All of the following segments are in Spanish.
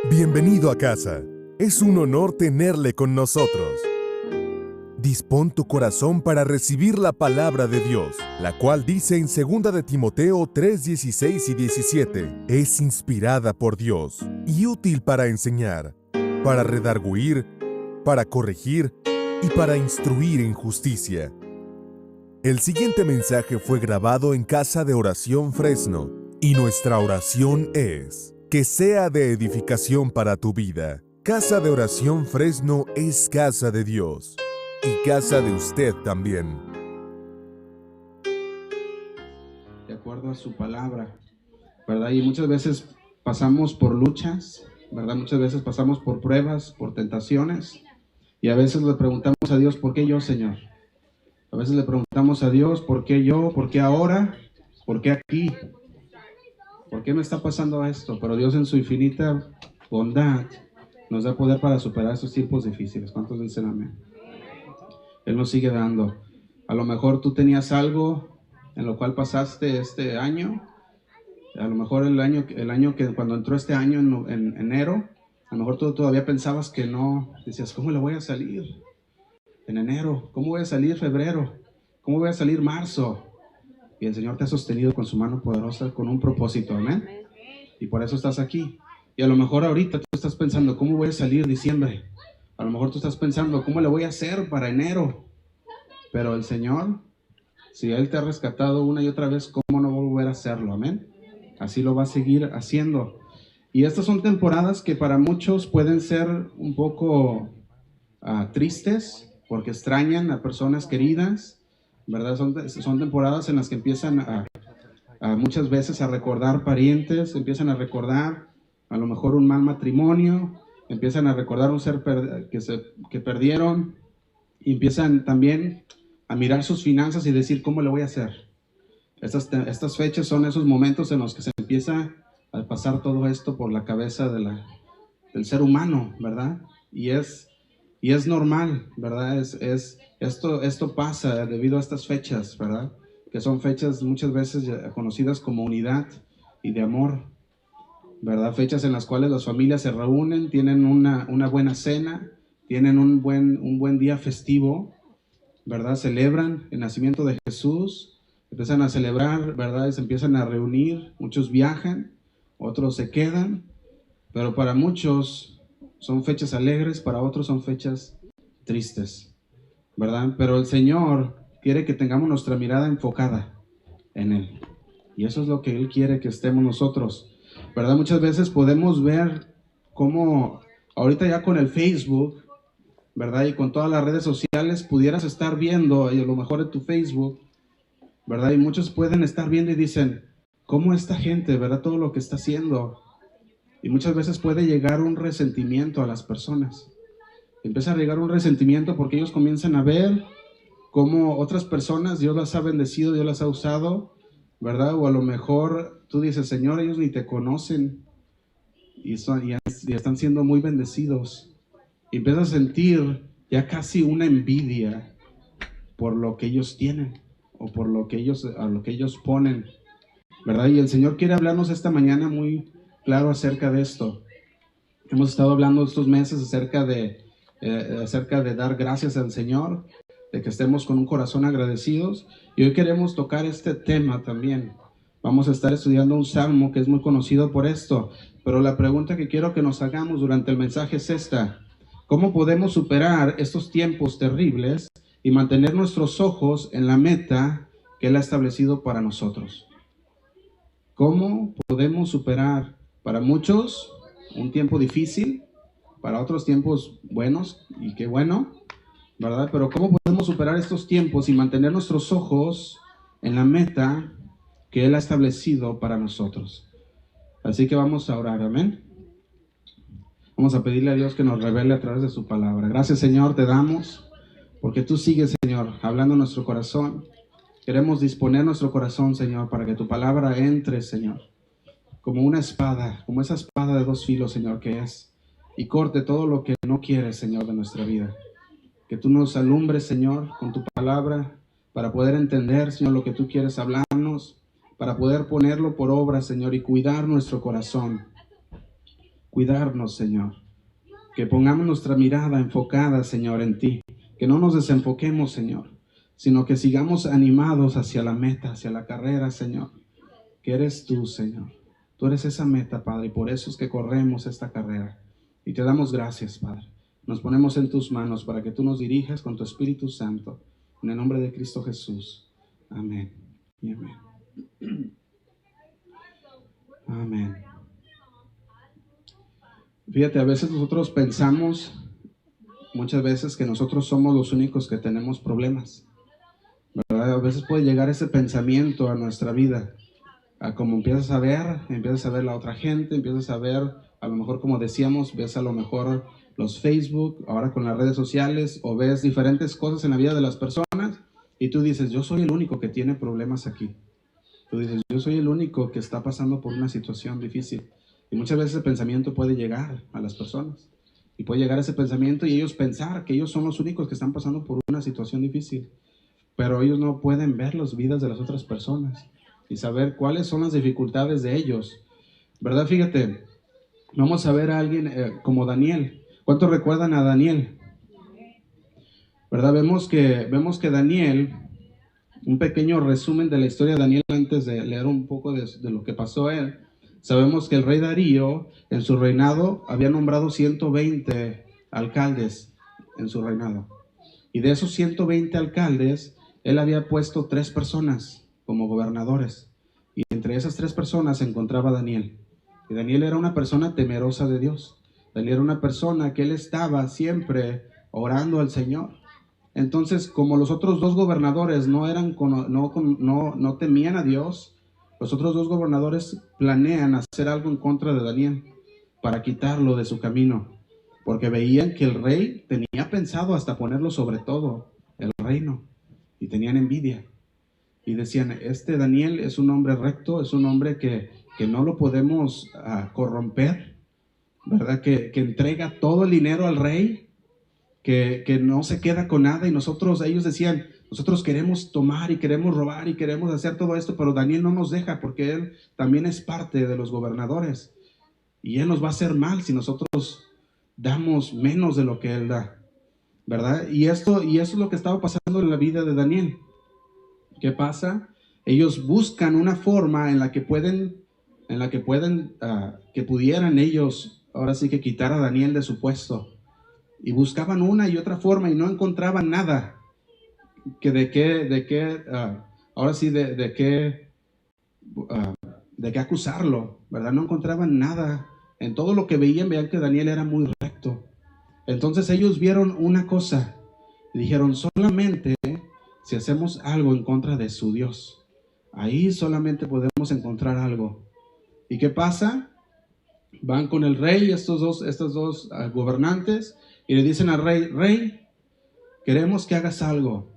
Bienvenido a casa. Es un honor tenerle con nosotros. Dispón tu corazón para recibir la palabra de Dios, la cual dice en 2 de Timoteo 3:16 y 17, es inspirada por Dios y útil para enseñar, para redarguir, para corregir y para instruir en justicia. El siguiente mensaje fue grabado en Casa de Oración Fresno y nuestra oración es que sea de edificación para tu vida. Casa de Oración Fresno es casa de Dios y casa de usted también. De acuerdo a su palabra, ¿verdad? Y muchas veces pasamos por luchas, ¿verdad? Muchas veces pasamos por pruebas, por tentaciones, y a veces le preguntamos a Dios, ¿por qué yo, Señor? A veces le preguntamos a Dios, ¿por qué yo? ¿Por qué ahora? ¿Por qué aquí? ¿Por qué me está pasando esto? Pero Dios en su infinita bondad nos da poder para superar estos tiempos difíciles. ¿Cuántos dicen amén? Él nos sigue dando. A lo mejor tú tenías algo en lo cual pasaste este año. A lo mejor el año que cuando entró este año en enero, a lo mejor tú todavía pensabas que no. Decías, ¿cómo le voy a salir en enero? ¿Cómo voy a salir febrero? ¿Cómo voy a salir marzo? Y el Señor te ha sostenido con su mano poderosa con un propósito, amén. Y por eso estás aquí. Y a lo mejor ahorita tú estás pensando, ¿cómo voy a salir diciembre? A lo mejor tú estás pensando, ¿cómo le voy a hacer para enero? Pero el Señor, si Él te ha rescatado una y otra vez, ¿cómo no volver a hacerlo? Amén. Así lo va a seguir haciendo. Y estas son temporadas que para muchos pueden ser un poco tristes, porque extrañan a personas queridas, ¿verdad? Son temporadas en las que empiezan a muchas veces a recordar parientes, empiezan a recordar a lo mejor un mal matrimonio, empiezan a recordar un ser que perdieron, y empiezan también a mirar sus finanzas y decir, ¿cómo le voy a hacer? Estas fechas son esos momentos en los que se empieza a pasar todo esto por la cabeza del ser humano, ¿verdad? Y es normal, ¿verdad? Esto pasa debido a estas fechas, ¿verdad? Que son fechas muchas veces conocidas como unidad y de amor, ¿verdad? Fechas en las cuales las familias se reúnen, tienen una buena cena, tienen un buen día festivo, ¿verdad? Celebran el nacimiento de Jesús, empiezan a celebrar, ¿verdad? Se empiezan a reunir, muchos viajan, otros se quedan, pero para muchos son fechas alegres, para otros son fechas tristes, ¿verdad? Pero el Señor quiere que tengamos nuestra mirada enfocada en Él. Y eso es lo que Él quiere que estemos nosotros, ¿verdad? Muchas veces podemos ver cómo ahorita ya con el Facebook, ¿verdad? Y con todas las redes sociales pudieras estar viendo, y a lo mejor en tu Facebook, ¿verdad? Y muchos pueden estar viendo y dicen, ¿cómo esta gente, ¿verdad? Todo lo que está haciendo. Y muchas veces puede llegar un resentimiento a las personas. Empieza a llegar un resentimiento porque ellos comienzan a ver cómo otras personas, Dios las ha bendecido, Dios las ha usado, ¿verdad? O a lo mejor tú dices, Señor, ellos ni te conocen y están siendo muy bendecidos. Y empiezas a sentir ya casi una envidia por lo que ellos tienen o por a lo que ellos ponen, ¿verdad? Y el Señor quiere hablarnos esta mañana muy claro acerca de esto. Hemos estado hablando estos meses acerca de dar gracias al Señor, de que estemos con un corazón agradecidos, y hoy queremos tocar este tema también. Vamos a estar estudiando un salmo que es muy conocido por esto, pero la pregunta que quiero que nos hagamos durante el mensaje es esta: ¿cómo podemos superar estos tiempos terribles y mantener nuestros ojos en la meta que Él ha establecido para nosotros? ¿Cómo podemos superar para muchos un tiempo difícil, para otros tiempos buenos, y qué bueno, ¿verdad? Pero ¿cómo podemos superar estos tiempos y mantener nuestros ojos en la meta que Él ha establecido para nosotros? Así que vamos a orar, amén. Vamos a pedirle a Dios que nos revele a través de su palabra. Gracias, Señor, te damos, porque tú sigues, Señor, hablando en nuestro corazón. Queremos disponer nuestro corazón, Señor, para que tu palabra entre, Señor, como una espada, como esa espada de dos filos, Señor, que es, y corte todo lo que no quieres, Señor, de nuestra vida. Que tú nos alumbres, Señor, con tu palabra, para poder entender, Señor, lo que tú quieres hablarnos, para poder ponerlo por obra, Señor, y cuidar nuestro corazón. cuidarnos, Señor. Que pongamos nuestra mirada enfocada, Señor, en ti. Que no nos desenfoquemos, Señor, sino que sigamos animados hacia la meta, hacia la carrera, Señor, que eres tú, Señor. Tú eres esa meta, Padre, y por eso es que corremos esta carrera. Y te damos gracias, Padre. Nos ponemos en tus manos para que tú nos dirijas con tu Espíritu Santo. En el nombre de Cristo Jesús. Amén y amén. Amén. Fíjate, a veces nosotros pensamos, muchas veces, que nosotros somos los únicos que tenemos problemas, ¿verdad? A veces puede llegar ese pensamiento a nuestra vida, como empiezas a ver la otra gente, empiezas a ver, a lo mejor como decíamos, ves a lo mejor los Facebook, ahora con las redes sociales, o ves diferentes cosas en la vida de las personas, y tú dices, yo soy el único que tiene problemas aquí. Tú dices, yo soy el único que está pasando por una situación difícil. Y muchas veces ese pensamiento puede llegar a las personas. Y puede llegar ese pensamiento y ellos pensar que ellos son los únicos que están pasando por una situación difícil. Pero ellos no pueden ver las vidas de las otras personas y saber cuáles son las dificultades de ellos. ¿Verdad? Fíjate, vamos a ver a alguien como Daniel. ¿Cuántos recuerdan a Daniel? ¿Verdad? Vemos que Daniel, un pequeño resumen de la historia de Daniel antes de leer un poco de lo que pasó a él. Sabemos que el rey Darío, en su reinado, había nombrado 120 alcaldes en su reinado. Y de esos 120 alcaldes, él había puesto 3 personas como gobernadores. Y entre esas 3 personas se encontraba Daniel. Y Daniel era una persona temerosa de Dios. Daniel era una persona que él estaba siempre orando al Señor. Entonces, como los otros 2 gobernadores no temían a Dios, los otros 2 gobernadores planean hacer algo en contra de Daniel para quitarlo de su camino, porque veían que el rey tenía pensado hasta ponerlo sobre todo el reino, y tenían envidia. Y decían, este Daniel es un hombre recto, es un hombre que no lo podemos corromper, ¿verdad? Que entrega todo el dinero al rey, que no se queda con nada. Y ellos decían, nosotros queremos tomar y queremos robar y queremos hacer todo esto, pero Daniel no nos deja porque él también es parte de los gobernadores. Y él nos va a hacer mal si nosotros damos menos de lo que él da, ¿verdad? Y eso es lo que estaba pasando en la vida de Daniel. ¿Qué pasa? Ellos buscan una forma en la que pudieran ellos, ahora sí que quitar a Daniel de su puesto. Y buscaban una y otra forma y no encontraban nada. De qué acusarlo, ¿verdad? No encontraban nada. En todo lo que veían que Daniel era muy recto. Entonces ellos vieron una cosa y dijeron, solamente si hacemos algo en contra de su Dios, ahí solamente podemos encontrar algo. ¿Y qué pasa? Van con el rey, estos dos gobernantes, y le dicen al rey, rey, queremos que hagas algo.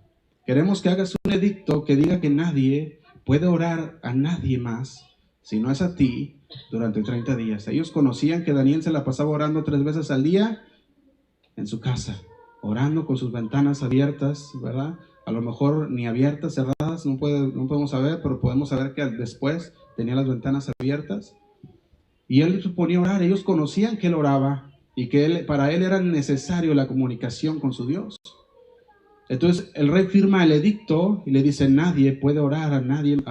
Queremos que hagas un edicto que diga que nadie puede orar a nadie más, si no es a ti, durante 30 días. Ellos conocían que Daniel se la pasaba orando 3 veces al día en su casa, orando con sus ventanas abiertas, ¿verdad? A lo mejor ni abiertas, cerradas, no podemos saber, pero podemos saber que después tenía las ventanas abiertas. Y él se ponía a orar. Ellos conocían que él oraba y que para él era necesario la comunicación con su Dios. Entonces el rey firma el edicto y le dice, nadie puede orar a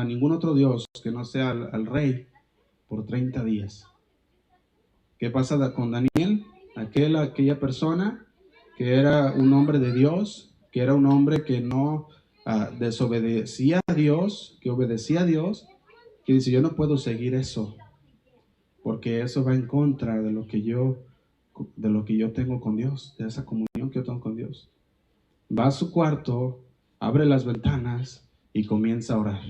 ningún otro Dios que no sea al rey por 30 días. ¿Qué pasa con Daniel? Aquella persona que era un hombre de Dios, que era un hombre que no desobedecía a Dios, que obedecía a Dios, que dice, yo no puedo seguir eso, porque eso va en contra de lo que yo tengo con Dios, de esa comunión que yo tengo con Dios. Va a su cuarto, abre las ventanas y comienza a orar.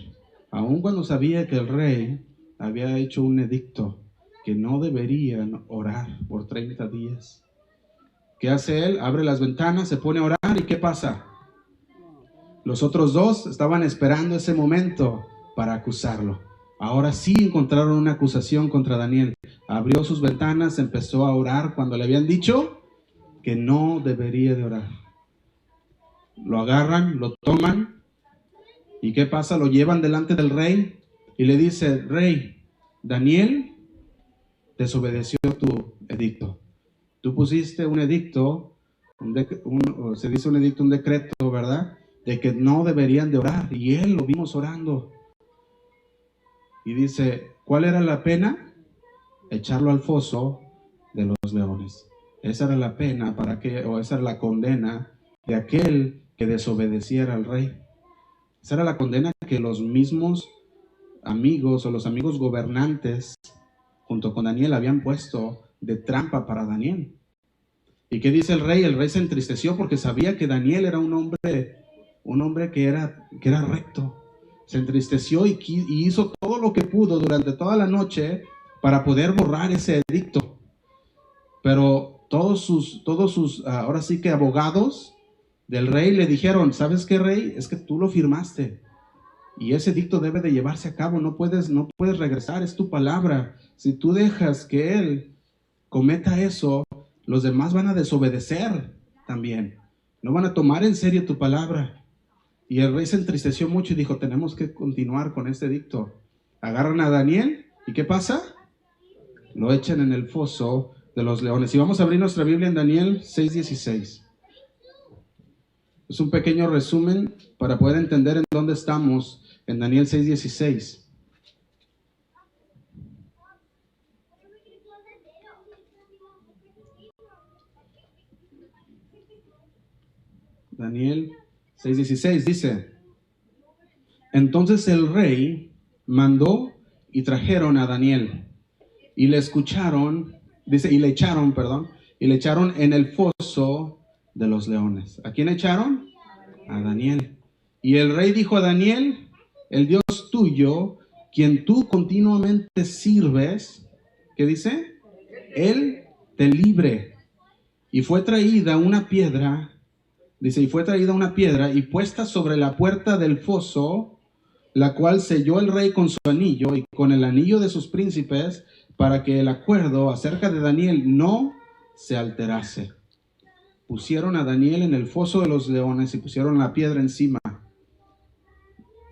Aun cuando sabía que el rey había hecho un edicto que no deberían orar por 30 días. ¿Qué hace él? Abre las ventanas, se pone a orar y ¿qué pasa? Los otros 2 estaban esperando ese momento para acusarlo. Ahora sí encontraron una acusación contra Daniel. Abrió sus ventanas, empezó a orar cuando le habían dicho que no debería de orar. Lo agarran, lo toman, ¿y qué pasa? Lo llevan delante del rey y le dice, rey, Daniel desobedeció tu edicto. Tú pusiste un edicto, se dice un edicto, un decreto, ¿verdad? De que no deberían de orar. Y él lo vimos orando. Y dice, ¿cuál era la pena? Echarlo al foso de los leones. Esa era la pena esa era la condena de aquel que desobedeciera al rey. Esa era la condena que los mismos amigos o los amigos gobernantes junto con Daniel habían puesto de trampa para Daniel. ¿Y qué dice el rey? El rey se entristeció porque sabía que Daniel era un hombre que era recto. Se entristeció y hizo todo lo que pudo durante toda la noche para poder borrar ese edicto. Pero todos sus ahora sí que abogados del rey le dijeron, ¿sabes qué, rey? Es que tú lo firmaste y ese edicto debe de llevarse a cabo, no puedes regresar, es tu palabra. Si tú dejas que él cometa eso, los demás van a desobedecer también, no van a tomar en serio tu palabra. Y el rey se entristeció mucho y dijo, tenemos que continuar con este edicto. Agarran a Daniel y ¿qué pasa? Lo echan en el foso de los leones. Y vamos a abrir nuestra Biblia en Daniel 6:16. Es un pequeño resumen para poder entender en dónde estamos en Daniel 6:16. Daniel 6:16 dice, entonces el rey mandó y trajeron a Daniel y le echaron en el foso de los leones. ¿A quién echaron? A Daniel. Y el rey dijo a Daniel, el Dios tuyo, quien tú continuamente sirves, ¿qué dice? Él te libre. Y fue traída una piedra, dice, y fue traída una piedra y puesta sobre la puerta del foso, la cual selló el rey con su anillo y con el anillo de sus príncipes, para que el acuerdo acerca de Daniel no se alterase. Pusieron a Daniel en el foso de los leones y pusieron la piedra encima.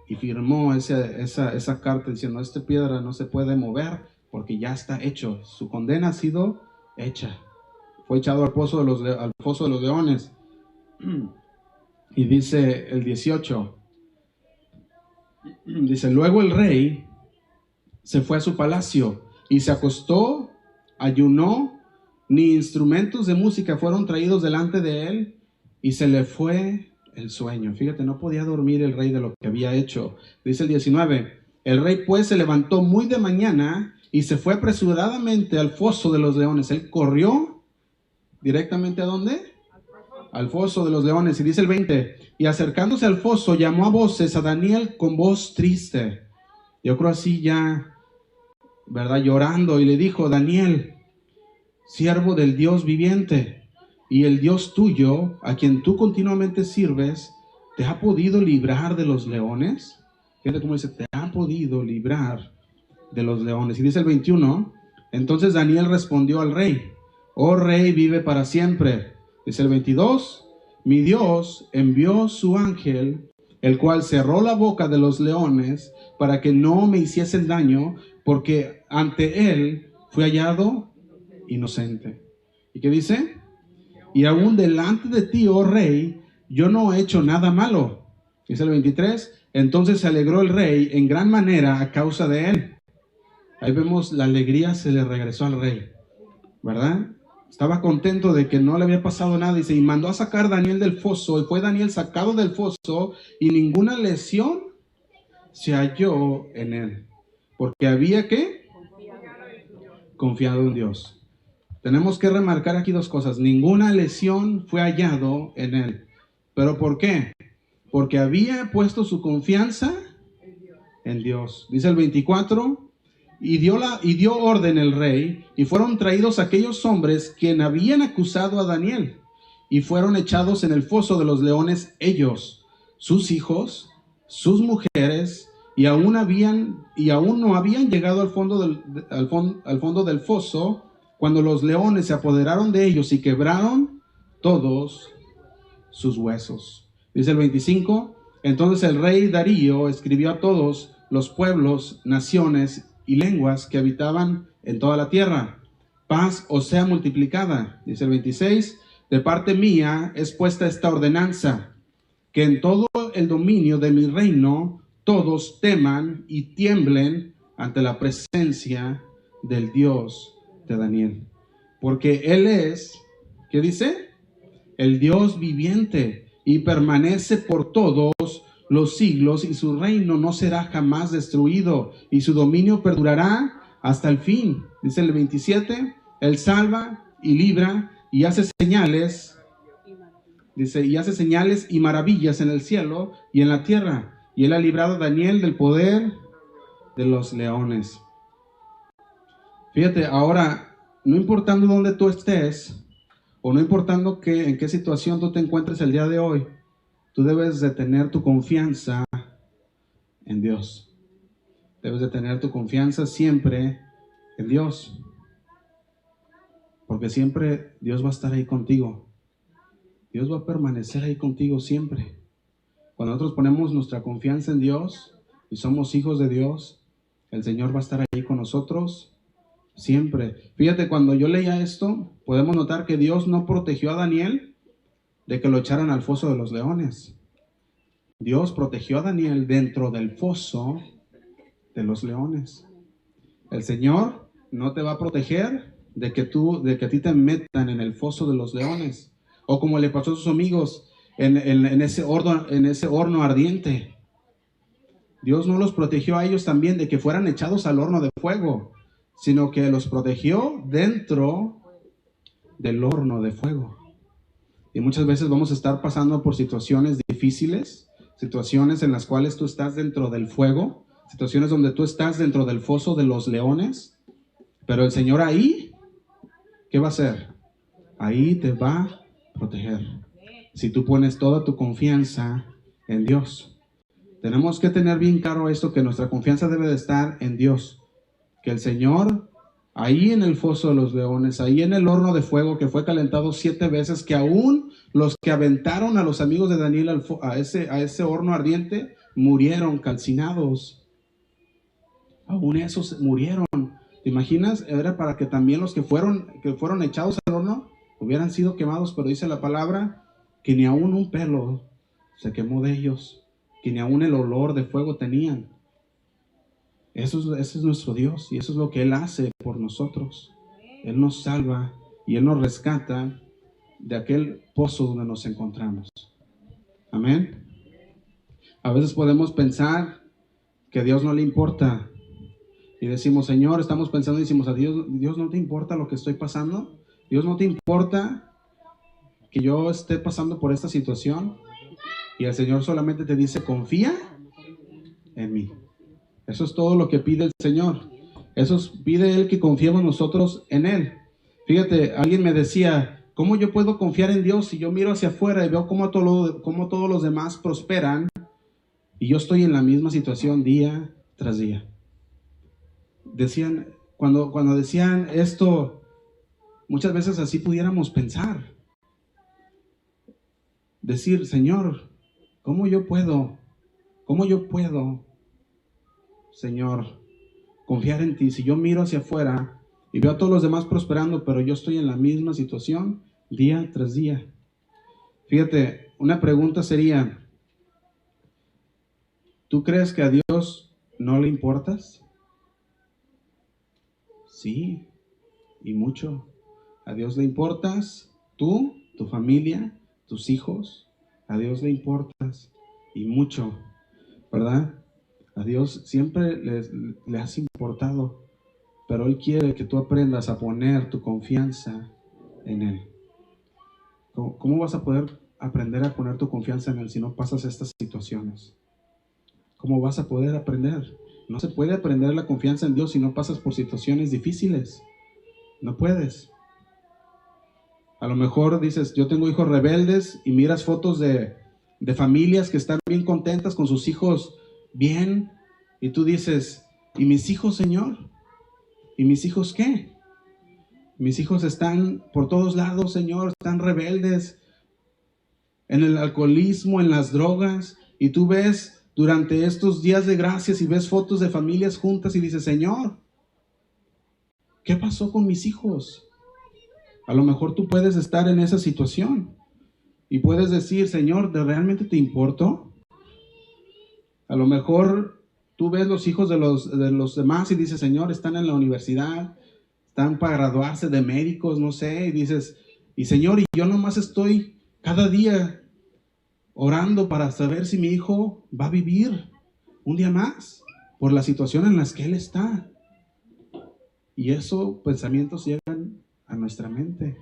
Y firmó esa carta diciendo, esta piedra no se puede mover porque ya está hecho. Su condena ha sido hecha. Fue echado al foso de los leones. Y dice el 18. Dice, luego el rey se fue a su palacio y se acostó, ayunó, ni instrumentos de música fueron traídos delante de él, y se le fue el sueño. Fíjate, no podía dormir el rey de lo que había hecho. Dice el 19, el rey pues se levantó muy de mañana y se fue apresuradamente al foso de los leones. Él corrió directamente ¿a dónde? Al foso de los leones. Y dice el 20, y acercándose al foso llamó a voces a Daniel con voz triste. Yo creo así ya, ¿verdad? Llorando, y le dijo, Daniel, siervo del Dios viviente, y el Dios tuyo, a quien tú continuamente sirves, ¿te ha podido librar de los leones? Fíjate cómo dice, te ha podido librar de los leones. Y dice el 21, entonces Daniel respondió al rey, oh rey, vive para siempre. Dice el 22, mi Dios envió su ángel, el cual cerró la boca de los leones para que no me hiciesen daño, porque ante él fui hallado inocente. ¿Y qué dice? Y aún delante de ti, oh rey, yo no he hecho nada malo. Dice el 23, entonces se alegró el rey en gran manera a causa de él. Ahí vemos la alegría se le regresó al rey, ¿verdad? Estaba contento de que no le había pasado nada. Dice, y mandó a sacar a Daniel del foso, y fue Daniel sacado del foso, y ninguna lesión se halló en él. Porque había, ¿qué? Confiado en Dios. Tenemos que remarcar aquí dos cosas. Ninguna lesión fue hallado en él. ¿Pero por qué? Porque había puesto su confianza en Dios. Dice el 24, y dio orden el rey, y fueron traídos aquellos hombres quien habían acusado a Daniel, y fueron echados en el foso de los leones ellos, sus hijos, sus mujeres, y aún no habían llegado al fondo del foso, cuando los leones se apoderaron de ellos y quebraron todos sus huesos. Dice el 25, entonces el rey Darío escribió a todos los pueblos, naciones y lenguas que habitaban en toda la tierra, paz os sea multiplicada. Dice el 26, de parte mía es puesta esta ordenanza, que en todo el dominio de mi reino todos teman y tiemblen ante la presencia del Dios de Daniel. Porque Él es, ¿qué dice? El Dios viviente y permanece por todos los siglos, y su reino no será jamás destruido, y su dominio perdurará hasta el fin. Dice el 27, Él salva y libra y hace señales, dice, y hace señales y maravillas en el cielo y en la tierra, y Él ha librado a Daniel del poder de los leones. Fíjate, ahora, no importando dónde tú estés, o no importando en qué situación tú te encuentres el día de hoy, tú debes de tener tu confianza en Dios. Debes de tener tu confianza siempre en Dios. Porque siempre Dios va a estar ahí contigo. Dios va a permanecer ahí contigo siempre. Cuando nosotros ponemos nuestra confianza en Dios y somos hijos de Dios, el Señor va a estar ahí con nosotros siempre. Fíjate, cuando yo leía esto, podemos notar que Dios no protegió a Daniel de que lo echaran al foso de los leones. Dios protegió a Daniel dentro del foso de los leones. El Señor no te va a proteger de que a ti te metan en el foso de los leones, o como le pasó a sus amigos en ese horno ardiente. Dios no los protegió a ellos también de que fueran echados al horno de fuego, sino que los protegió dentro del horno de fuego. Y muchas veces vamos a estar pasando por situaciones difíciles, situaciones en las cuales tú estás dentro del fuego, situaciones donde tú estás dentro del foso de los leones, pero el Señor ahí, ¿qué va a hacer? Ahí te va a proteger. Si tú pones toda tu confianza en Dios. Tenemos que tener bien claro esto, que nuestra confianza debe de estar en Dios. Que el Señor, ahí en el foso de los leones, ahí en el horno de fuego que fue calentado 7 veces, que aún los que aventaron a los amigos de Daniel a ese horno ardiente, murieron calcinados. Aún esos murieron. ¿Te imaginas? Era para que también los que fueron echados al horno hubieran sido quemados, pero dice la palabra que ni aún un pelo se quemó de ellos, que ni aún el olor de fuego tenían. Ese es nuestro Dios, y eso es lo que Él hace por nosotros. Él nos salva y Él nos rescata de aquel pozo donde nos encontramos. Amén. A veces podemos pensar que a Dios no le importa, y decimos, Señor, estamos pensando y decimos, a Dios no te importa lo que estoy pasando. Dios no te importa que yo esté pasando por esta situación. Y el Señor solamente te dice, confía en mí. Eso es todo lo que pide el Señor. Pide Él que confiemos nosotros en Él. Fíjate, alguien me decía, ¿cómo yo puedo confiar en Dios si yo miro hacia afuera y veo cómo todos los demás prosperan y yo estoy en la misma situación día tras día? Decían, cuando decían esto, muchas veces así pudiéramos pensar. Decir, Señor, ¿cómo yo puedo, Señor, confiar en ti si yo miro hacia afuera y veo a todos los demás prosperando, pero yo estoy en la misma situación día tras día? Fíjate, una pregunta sería, ¿tú crees que a Dios no le importas? Sí, y mucho. A Dios le importas tú, tu familia, tus hijos. A Dios le importas y mucho, ¿verdad? A Dios siempre le has importado, pero Él quiere que tú aprendas a poner tu confianza en Él. ¿Cómo vas a poder aprender a poner tu confianza en Él si no pasas estas situaciones? ¿Cómo vas a poder aprender? No se puede aprender la confianza en Dios si no pasas por situaciones difíciles. No puedes. A lo mejor dices, yo tengo hijos rebeldes, y miras fotos de familias que están bien contentas con sus hijos bien, y tú dices, ¿y mis hijos, Señor? ¿Y mis hijos qué? Mis hijos están por todos lados, Señor, están rebeldes en el alcoholismo, en las drogas, y tú ves durante estos días de gracias y ves fotos de familias juntas y dices, Señor, ¿qué pasó con mis hijos? A lo mejor tú puedes estar en esa situación y puedes decir, Señor, ¿realmente te importo? A lo mejor tú ves los hijos de los demás y dices, Señor, están en la universidad, están para graduarse de médicos, no sé, y dices, y Señor, y yo nomás estoy cada día orando para saber si mi hijo va a vivir un día más por la situación en la que él está. Y esos pensamientos llegan a nuestra mente,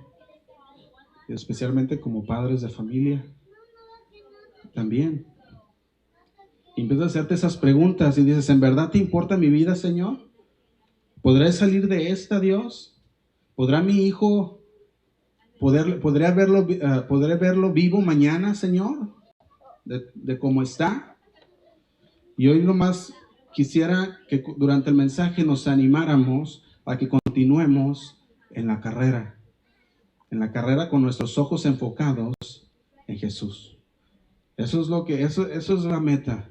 especialmente como padres de familia también. Y empiezas a hacerte esas preguntas y dices, ¿en verdad te importa mi vida, Señor? ¿Podré salir de esta, Dios? ¿Podrá mi hijo, podré verlo vivo mañana, Señor? De cómo está. Y hoy nomás quisiera que durante el mensaje nos animáramos a que continuemos en la carrera con nuestros ojos enfocados en Jesús. Eso es la meta,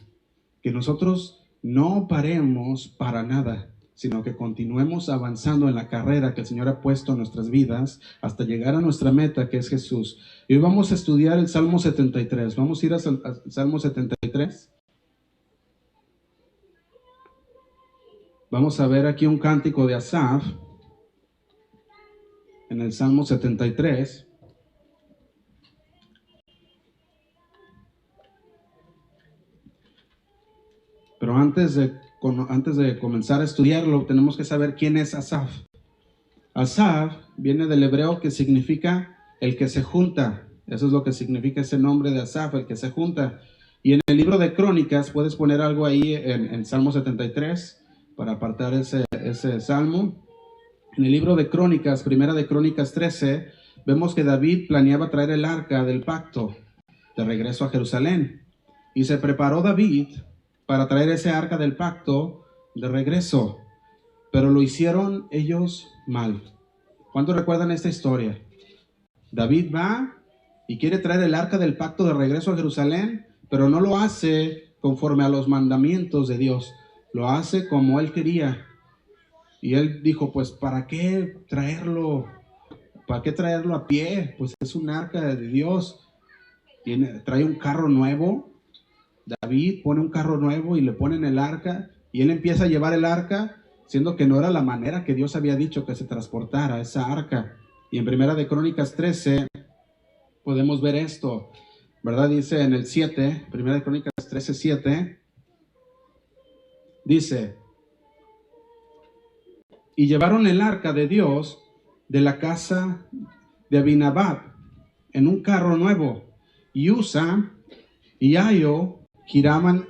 que nosotros no paremos para nada, sino que continuemos avanzando en la carrera que el Señor ha puesto en nuestras vidas hasta llegar a nuestra meta, que es Jesús. Y hoy vamos a estudiar el Salmo 73. Vamos a ir al Salmo 73. Vamos a ver aquí un cántico de Asaf en el Salmo 73. Pero antes de comenzar a estudiarlo, tenemos que saber quién es Asaf. Asaf viene del hebreo que significa el que se junta. Eso es lo que significa ese nombre de Asaf, el que se junta. Y en el libro de Crónicas, puedes poner algo ahí en Salmo 73 para apartar ese salmo. En el libro de Crónicas, primera de Crónicas 13, vemos que David planeaba traer el arca del pacto de regreso a Jerusalén. Y se preparó David para traer ese arca del pacto de regreso, pero lo hicieron ellos mal. ¿Cuántos recuerdan esta historia? David va y quiere traer el arca del pacto de regreso a Jerusalén, pero no lo hace conforme a los mandamientos de Dios, lo hace como él quería. Y él dijo, pues, ¿para qué traerlo? ¿Para qué traerlo a pie? Pues es un arca de Dios. Trae un carro nuevo. David pone un carro nuevo y le ponen el arca, y él empieza a llevar el arca, siendo que no era la manera que Dios había dicho que se transportara esa arca. Y en primera de Crónicas 13 podemos ver esto, ¿verdad? Dice en el 7, primera de Crónicas 13, 7, dice, y llevaron el arca de Dios de la casa de Abinadab en un carro nuevo, y Usa y Ahio giraban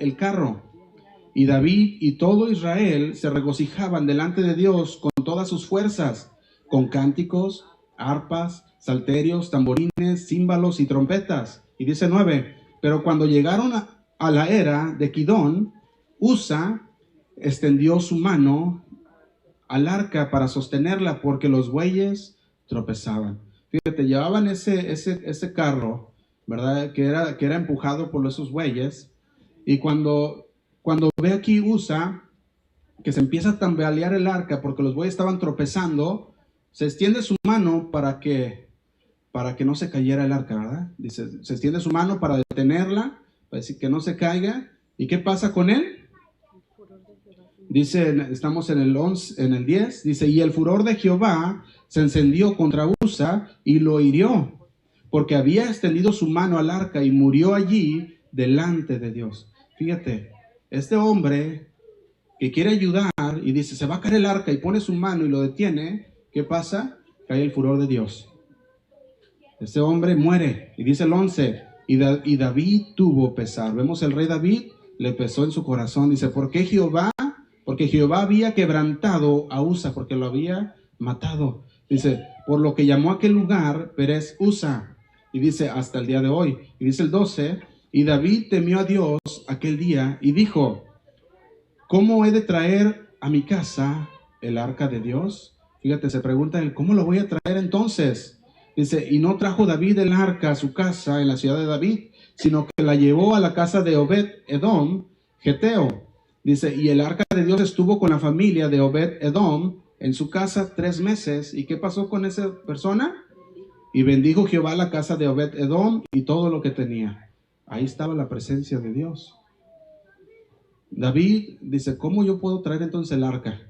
el carro, y David y todo Israel se regocijaban delante de Dios con todas sus fuerzas, con cánticos, arpas, salterios, tamborines, címbalos y trompetas. Y dice 9, pero cuando llegaron a la era de Kidón, Usa extendió su mano al arca para sostenerla, porque los bueyes tropezaban. Fíjate, llevaban ese carro, ¿verdad? Que era empujado por esos bueyes. Y cuando ve aquí Usa que se empieza a tambalear el arca porque los bueyes estaban tropezando, se extiende su mano para que no se cayera el arca, ¿verdad? Dice, se extiende su mano para detenerla, para decir que no se caiga. ¿Y qué pasa con él? Dice, estamos en el 10, dice, y el furor de Jehová se encendió contra Usa y lo hirió, porque había extendido su mano al arca, y murió allí delante de Dios. Fíjate, este hombre que quiere ayudar y dice, se va a caer el arca, y pone su mano y lo detiene, ¿qué pasa? Cae el furor de Dios. Este hombre muere, y dice el 11, y David tuvo pesar. Vemos el rey David, le pesó en su corazón, dice, porque Jehová había quebrantado a Usa, porque lo había matado. Dice, por lo que llamó a aquel lugar Perez Usa. Y dice, hasta el día de hoy. Y dice el 12, y David temió a Dios aquel día y dijo, ¿cómo he de traer a mi casa el arca de Dios? Fíjate, se pregunta él, ¿cómo lo voy a traer entonces? Dice, y no trajo David el arca a su casa en la ciudad de David, sino que la llevó a la casa de Obed-Edom, Geteo. Dice, y el arca de Dios estuvo con la familia de Obed-Edom en su casa 3 meses. ¿Y qué pasó con esa persona? Y bendijo Jehová la casa de Obed-Edom y todo lo que tenía. Ahí estaba la presencia de Dios. David dice, ¿cómo yo puedo traer entonces el arca?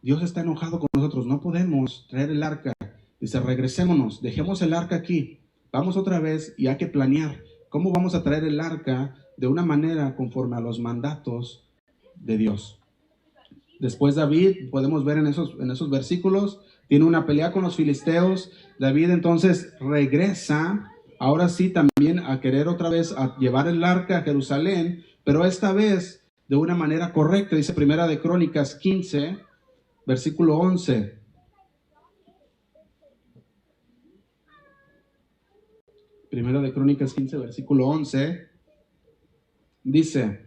Dios está enojado con nosotros, no podemos traer el arca. Dice, regresémonos, dejemos el arca aquí, vamos otra vez y hay que planear cómo vamos a traer el arca de una manera conforme a los mandatos de Dios. Después David, podemos ver en esos versículos, tiene una pelea con los filisteos. David entonces regresa, ahora sí también a querer otra vez a llevar el arca a Jerusalén, pero esta vez de una manera correcta. Dice Primera de Crónicas 15, versículo 11. Primera de Crónicas 15, versículo 11. Dice,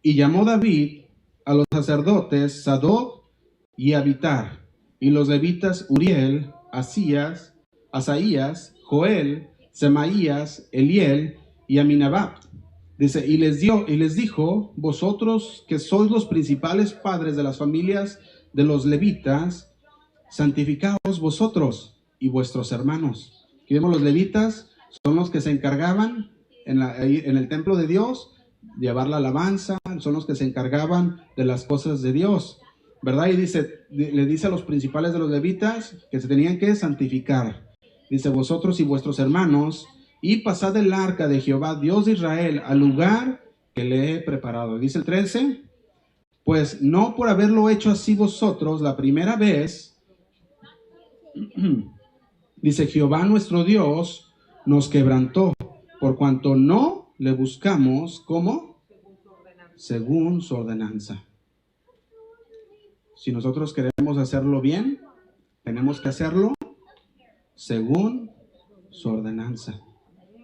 y llamó David a los sacerdotes Sadoc y Abitar, y los levitas Uriel, Asaías, Joel, Semaías, Eliel y Aminadab. Dice, y les dijo, vosotros que sois los principales padres de las familias de los levitas, santificaos vosotros y vuestros hermanos. Aquí vemos los levitas, son los que se encargaban en el templo de Dios, llevar la alabanza, son los que se encargaban de las cosas de Dios, ¿verdad? Y le dice a los principales de los levitas que se tenían que santificar. Dice, vosotros y vuestros hermanos, y pasad el arca de Jehová, Dios de Israel, al lugar que le he preparado. Dice el 13, pues no por haberlo hecho así vosotros la primera vez, dice, Jehová nuestro Dios nos quebrantó, por cuanto no le buscamos, ¿cómo? Según su ordenanza. Si nosotros queremos hacerlo bien, tenemos que hacerlo según su ordenanza.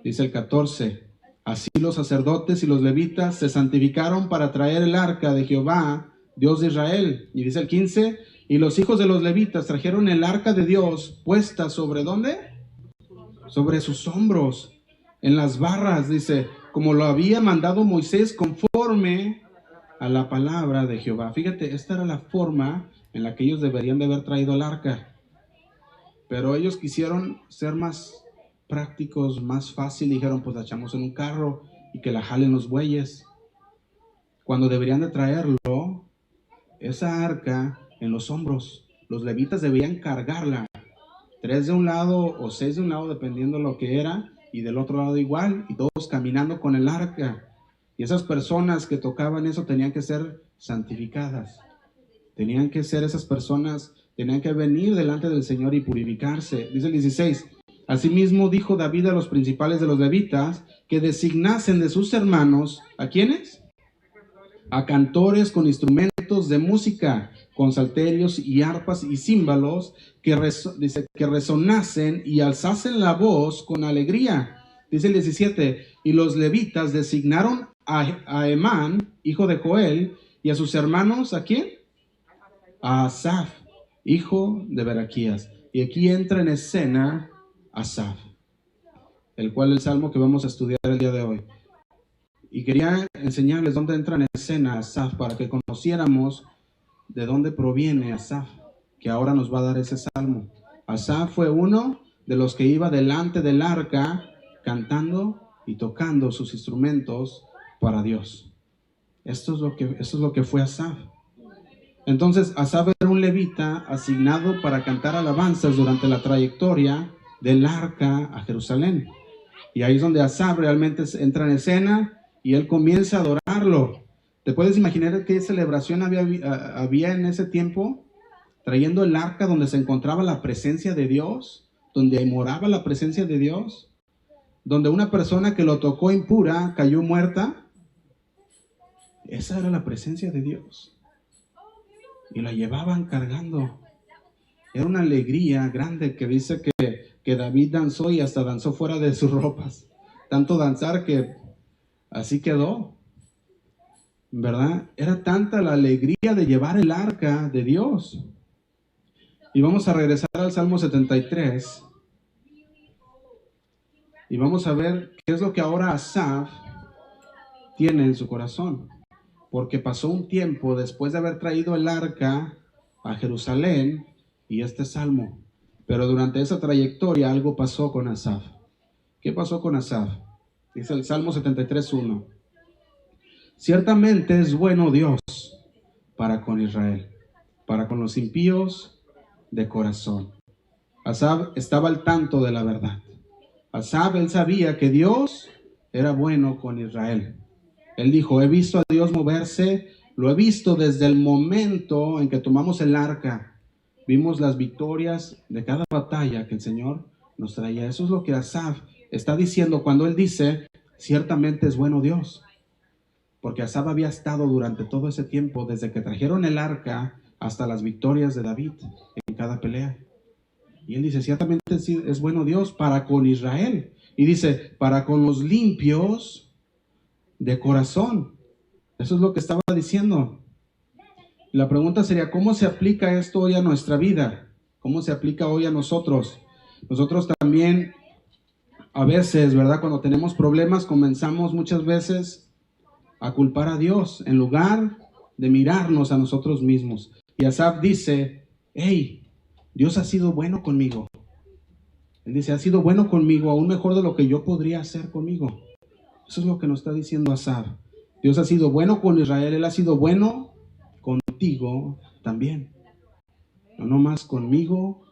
Dice el 14, así los sacerdotes y los levitas se santificaron para traer el arca de Jehová, Dios de Israel. Y dice el 15, y los hijos de los levitas trajeron el arca de Dios puesta ¿sobre dónde? Sobre sus hombros, en las barras, dice, como lo había mandado Moisés conforme a la palabra de Jehová. Fíjate, esta era la forma en la que ellos deberían de haber traído el arca. Pero ellos quisieron ser más prácticos, más fácil, dijeron, pues la echamos en un carro y que la jalen los bueyes. Cuando deberían de traerlo, esa arca en los hombros. Los levitas debían cargarla, 3 de un lado o 6 de un lado, dependiendo lo que era, y del otro lado igual, y todos caminando con el arca. Y esas personas que tocaban eso tenían que ser santificadas. Tenían que ser esas personas, tenían que venir delante del Señor y purificarse. Dice el 16, asimismo dijo David a los principales de los levitas que designasen de sus hermanos, ¿a quiénes? A cantores con instrumentos de música, con salterios y arpas y címbalos, dice, que resonasen y alzasen la voz con alegría. Dice el 17, y los levitas designaron a Emán, hijo de Joel, y a sus hermanos, ¿a quién? A Asaf, hijo de Beraquías. Y aquí entra en escena Asaf, el cual es el salmo que vamos a estudiar el día de hoy. Y quería enseñarles dónde entra en escena Asaf, para que conociéramos de dónde proviene Asaf, que ahora nos va a dar ese salmo. Asaf fue uno de los que iba delante del arca, cantando y tocando sus instrumentos para Dios. Esto es lo que fue Asaf. Entonces, Asaf era un levita asignado para cantar alabanzas durante la trayectoria del arca a Jerusalén. Y ahí es donde Asaf realmente entra en escena y él comienza a adorarlo. ¿Te puedes imaginar qué celebración había en ese tiempo? Trayendo el arca donde se encontraba la presencia de Dios, donde moraba la presencia de Dios, donde una persona que lo tocó impura cayó muerta. Esa era la presencia de Dios. Y la llevaban cargando. Era una alegría grande que dice que David danzó y hasta danzó fuera de sus ropas. Tanto danzar que así quedó, ¿verdad? Era tanta la alegría de llevar el arca de Dios. Y vamos a regresar al Salmo 73. Y vamos a ver qué es lo que ahora Asaf tiene en su corazón. Porque pasó un tiempo después de haber traído el arca a Jerusalén y este salmo. Pero durante esa trayectoria algo pasó con Asaf. ¿Qué pasó con Asaf? Dice el Salmo 73:1. Ciertamente es bueno Dios para con Israel, para con los impíos de corazón. Asaf estaba al tanto de la verdad. Asaf, él sabía que Dios era bueno con Israel. Él dijo, he visto a Dios moverse, lo he visto desde el momento en que tomamos el arca. Vimos las victorias de cada batalla que el Señor nos traía. Eso es lo que Asaf está diciendo cuando él dice, ciertamente es bueno Dios. Porque Asaf había estado durante todo ese tiempo, desde que trajeron el arca hasta las victorias de David en cada pelea. Y él dice, ciertamente es bueno Dios para con Israel. Y dice, para con los limpios de corazón. Eso es lo que estaba diciendo. La pregunta sería, ¿cómo se aplica esto hoy a nuestra vida? ¿Cómo se aplica hoy a nosotros? Nosotros también, a veces, ¿verdad? Cuando tenemos problemas, comenzamos muchas veces a culpar a Dios en lugar de mirarnos a nosotros mismos. Y Asaf dice, hey, Dios ha sido bueno conmigo. Él dice, ha sido bueno conmigo, aún mejor de lo que yo podría hacer conmigo. Eso es lo que nos está diciendo Asaf. Dios ha sido bueno con Israel, Él ha sido bueno contigo también. No más conmigo,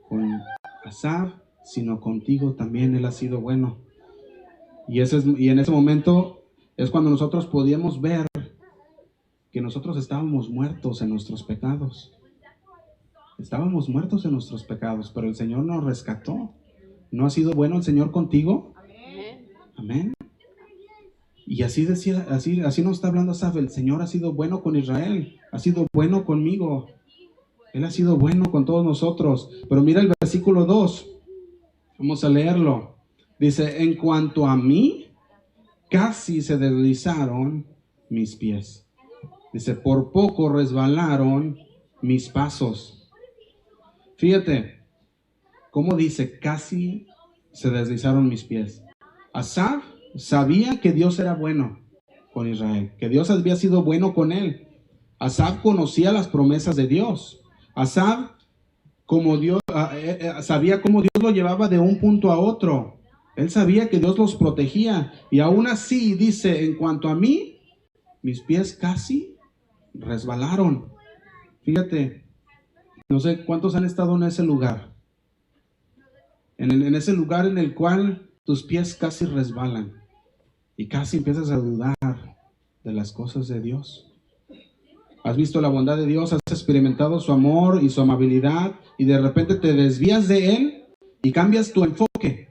con Asaf, sino contigo también Él ha sido bueno. Y en ese momento es cuando nosotros podíamos ver que nosotros estábamos muertos en nuestros pecados. Estábamos muertos en nuestros pecados, pero el Señor nos rescató. ¿No ha sido bueno el Señor contigo? Amén. Amén. Y así decía, así nos está hablando Asaf. El Señor ha sido bueno con Israel, ha sido bueno conmigo. Él ha sido bueno con todos nosotros. Pero mira el versículo 2. Vamos a leerlo. Dice, en cuanto a mí, casi se deslizaron mis pies. Dice, por poco resbalaron mis pasos. Fíjate, cómo dice, casi se deslizaron mis pies. Asaf sabía que Dios era bueno con Israel, que Dios había sido bueno con él. Asaf conocía las promesas de Dios. Asaf sabía cómo Dios lo llevaba de un punto a otro. Él sabía que Dios los protegía. Y aún así dice, en cuanto a mí, mis pies casi resbalaron. Fíjate, no sé cuántos han estado en ese lugar. En ese lugar en el cual tus pies casi resbalan. Y casi empiezas a dudar de las cosas de Dios. Has visto la bondad de Dios, has experimentado su amor y su amabilidad, y de repente te desvías de Él y cambias tu enfoque.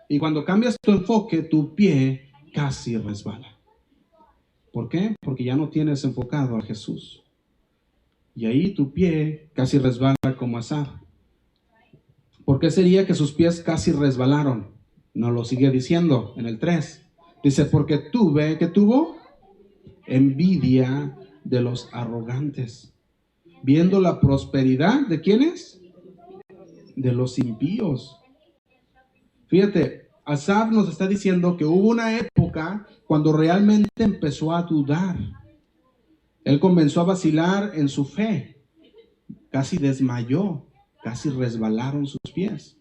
Y cuando cambias tu enfoque, tu pie casi resbala. ¿Por qué? Porque ya no tienes enfocado a Jesús. Y ahí tu pie casi resbala como Asaf. ¿Por qué sería que sus pies casi resbalaron? Nos lo sigue diciendo en el 3. Dice, porque tuvo envidia de los arrogantes, viendo la prosperidad de ¿quiénes? De los impíos. Fíjate, Asaf nos está diciendo que hubo una época cuando realmente empezó a dudar. Él comenzó a vacilar en su fe, casi desmayó, casi resbalaron sus pies.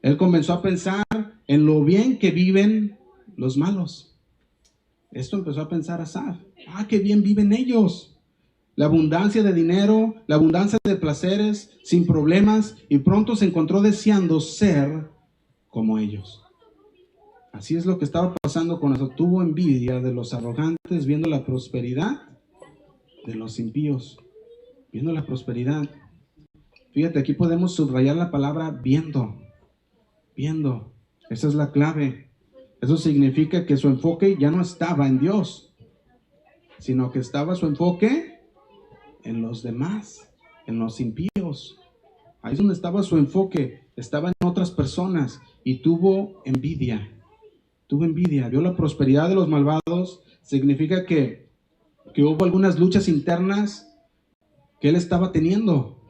Él comenzó a pensar en lo bien que viven los malos. Esto empezó a pensar Asaf. Qué bien viven ellos. La abundancia de dinero, la abundancia de placeres, sin problemas, y pronto se encontró deseando ser como ellos. Así es lo que estaba pasando con eso. Tuvo envidia de los arrogantes, viendo la prosperidad de los impíos. Viendo la prosperidad. Fíjate, aquí podemos subrayar la palabra viendo. Viendo. Esa es la clave. Eso significa que su enfoque ya no estaba en Dios, sino que estaba su enfoque en los demás, en los impíos. Ahí es donde estaba su enfoque, estaba en otras personas, y tuvo envidia. Tuvo envidia, vio la prosperidad de los malvados. Significa que hubo algunas luchas internas que él estaba teniendo,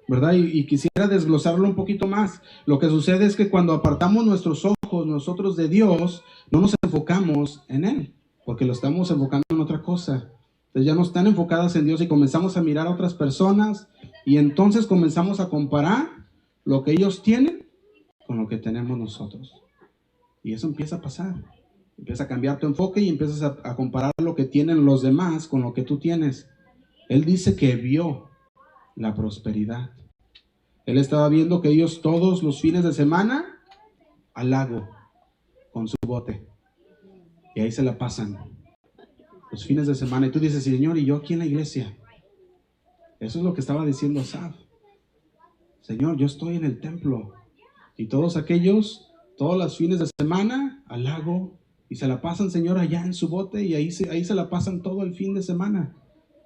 ¿verdad? Y quisiera desglosarlo un poquito más. Lo que sucede es que cuando apartamos nuestros ojos nosotros de Dios, no nos enfocamos en Él, porque lo estamos enfocando en otra cosa. Entonces ya no están enfocadas en Dios y comenzamos a mirar a otras personas, Y entonces comenzamos a comparar lo que ellos tienen con lo que tenemos nosotros. Y eso empieza a pasar. Empieza a cambiar tu enfoque y empiezas a comparar lo que tienen los demás con lo que tú tienes. Él dice que vio la prosperidad. Él estaba viendo que ellos todos los fines de semana al lago con su bote. Y ahí se la pasan los fines de semana. Y tú dices, Señor, ¿y yo aquí en la iglesia? Eso es lo que estaba diciendo Asaf. Señor, yo estoy en el templo. Y todos aquellos, todos los fines de semana al lago. Y se la pasan, Señor, allá en su bote. Y ahí se la pasan todo el fin de semana.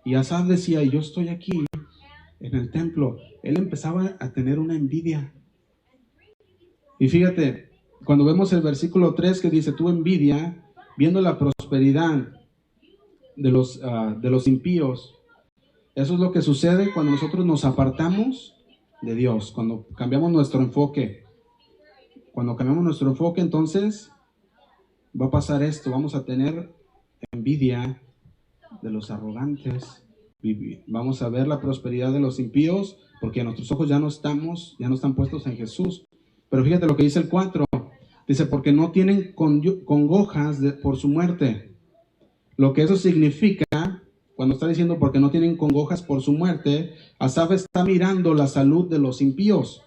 Y Asaf decía, yo estoy aquí en el templo. Él empezaba a tener una envidia. Y fíjate, cuando vemos el versículo 3 que dice, tu envidia, viendo la prosperidad de los impíos. Eso es lo que sucede cuando nosotros nos apartamos de Dios, cuando cambiamos nuestro enfoque. Cuando cambiamos nuestro enfoque, entonces va a pasar esto, vamos a tener envidia de los arrogantes, vamos a ver la prosperidad de los impíos, porque nuestros ojos ya no están puestos en Jesús. Pero fíjate lo que dice el 4, dice, porque no tienen congojas por su muerte. Lo que eso significa, cuando está diciendo porque no tienen congojas por su muerte, Asaf está mirando la salud de los impíos.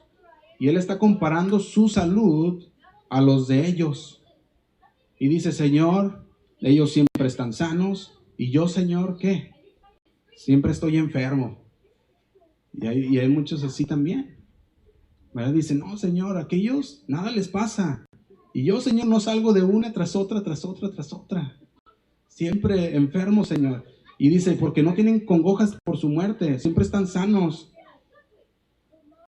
Y él está comparando su salud a los de ellos. Y dice, Señor, ellos siempre están sanos. Y yo, Señor, ¿qué? Siempre estoy enfermo. Y hay muchos así también. ¿Verdad? Dicen, no, Señor, aquellos nada les pasa. Y yo, Señor, no salgo de una tras otra, tras otra, tras otra. Siempre enfermo, Señor. Y dice, porque no tienen congojas por su muerte, siempre están sanos.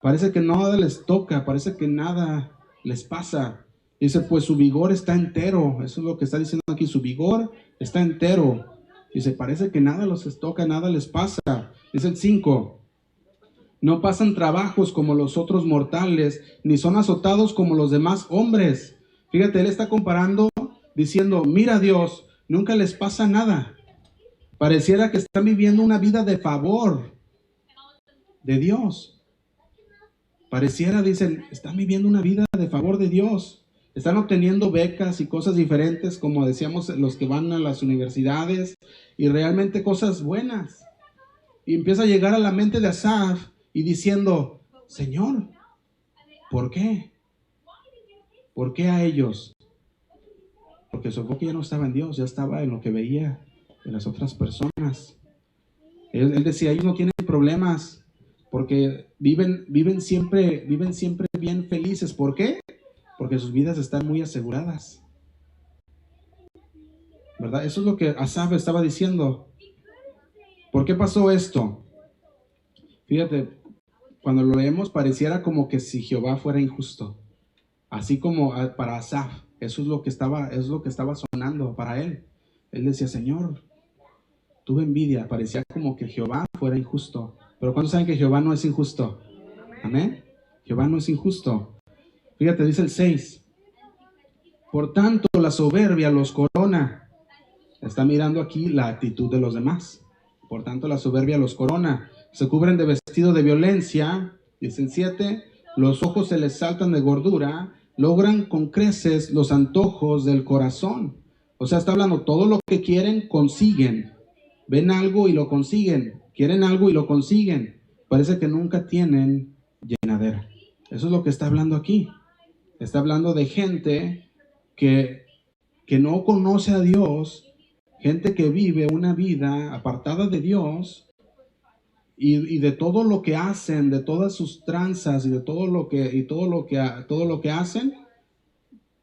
Parece que nada les toca, parece que nada les pasa. Dice, pues su vigor está entero. Eso es lo que está diciendo aquí, su vigor está entero. Dice, parece que nada los toca, nada les pasa. Dice el 5, no pasan trabajos como los otros mortales, ni son azotados como los demás hombres. Fíjate, él está comparando, diciendo, mira Dios, nunca les pasa nada. Pareciera que están viviendo una vida de favor de Dios. Pareciera, dicen, están viviendo una vida de favor de Dios. Están obteniendo becas y cosas diferentes, como decíamos, los que van a las universidades, y realmente cosas buenas. Y empieza a llegar a la mente de Asaf y diciendo, Señor, ¿por qué? ¿Por qué a ellos? Porque su enfoque ya no estaba en Dios, ya estaba en lo que veía de las otras personas. Él decía, ellos no tienen problemas porque viven siempre bien felices. ¿Por qué? Porque sus vidas están muy aseguradas. ¿Verdad? Eso es lo que Asaf estaba diciendo. ¿Por qué pasó esto? Fíjate, cuando lo leemos pareciera como que si Jehová fuera injusto. Así como para Asaf, eso es lo que estaba sonando para él. Él decía, Señor, tuve envidia, parecía como que Jehová fuera injusto. Pero ¿cuántos saben que Jehová no es injusto? Amén. Jehová no es injusto. Fíjate, dice el 6. Por tanto, la soberbia los corona. Está mirando aquí la actitud de los demás. Por tanto, la soberbia los corona. Se cubren de vestido de violencia. Dice el 7. Los ojos se les saltan de gordura. Logran con creces los antojos del corazón. O sea, está hablando, todo lo que quieren, consiguen. Ven algo y lo consiguen. Quieren algo y lo consiguen. Parece que nunca tienen llenadera. Eso es lo que está hablando aquí. Está hablando de gente que no conoce a Dios, gente que vive una vida apartada de Dios y de todo lo que hacen, de todas sus tranzas y de todo lo que hacen,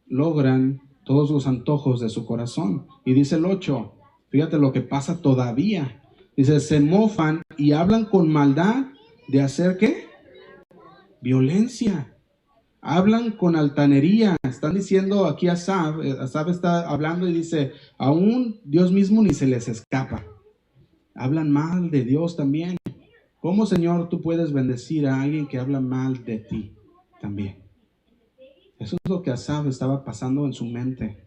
logran todos los antojos de su corazón. Y dice el 8, fíjate lo que pasa todavía. Dice, se mofan y hablan con maldad de hacer ¿qué? Violencia. Hablan con altanería. Están diciendo aquí Asaf está hablando y dice, aún Dios mismo ni se les escapa. Hablan mal de Dios también. ¿Cómo, Señor, tú puedes bendecir a alguien que habla mal de ti también? Eso es lo que Asaf estaba pasando en su mente.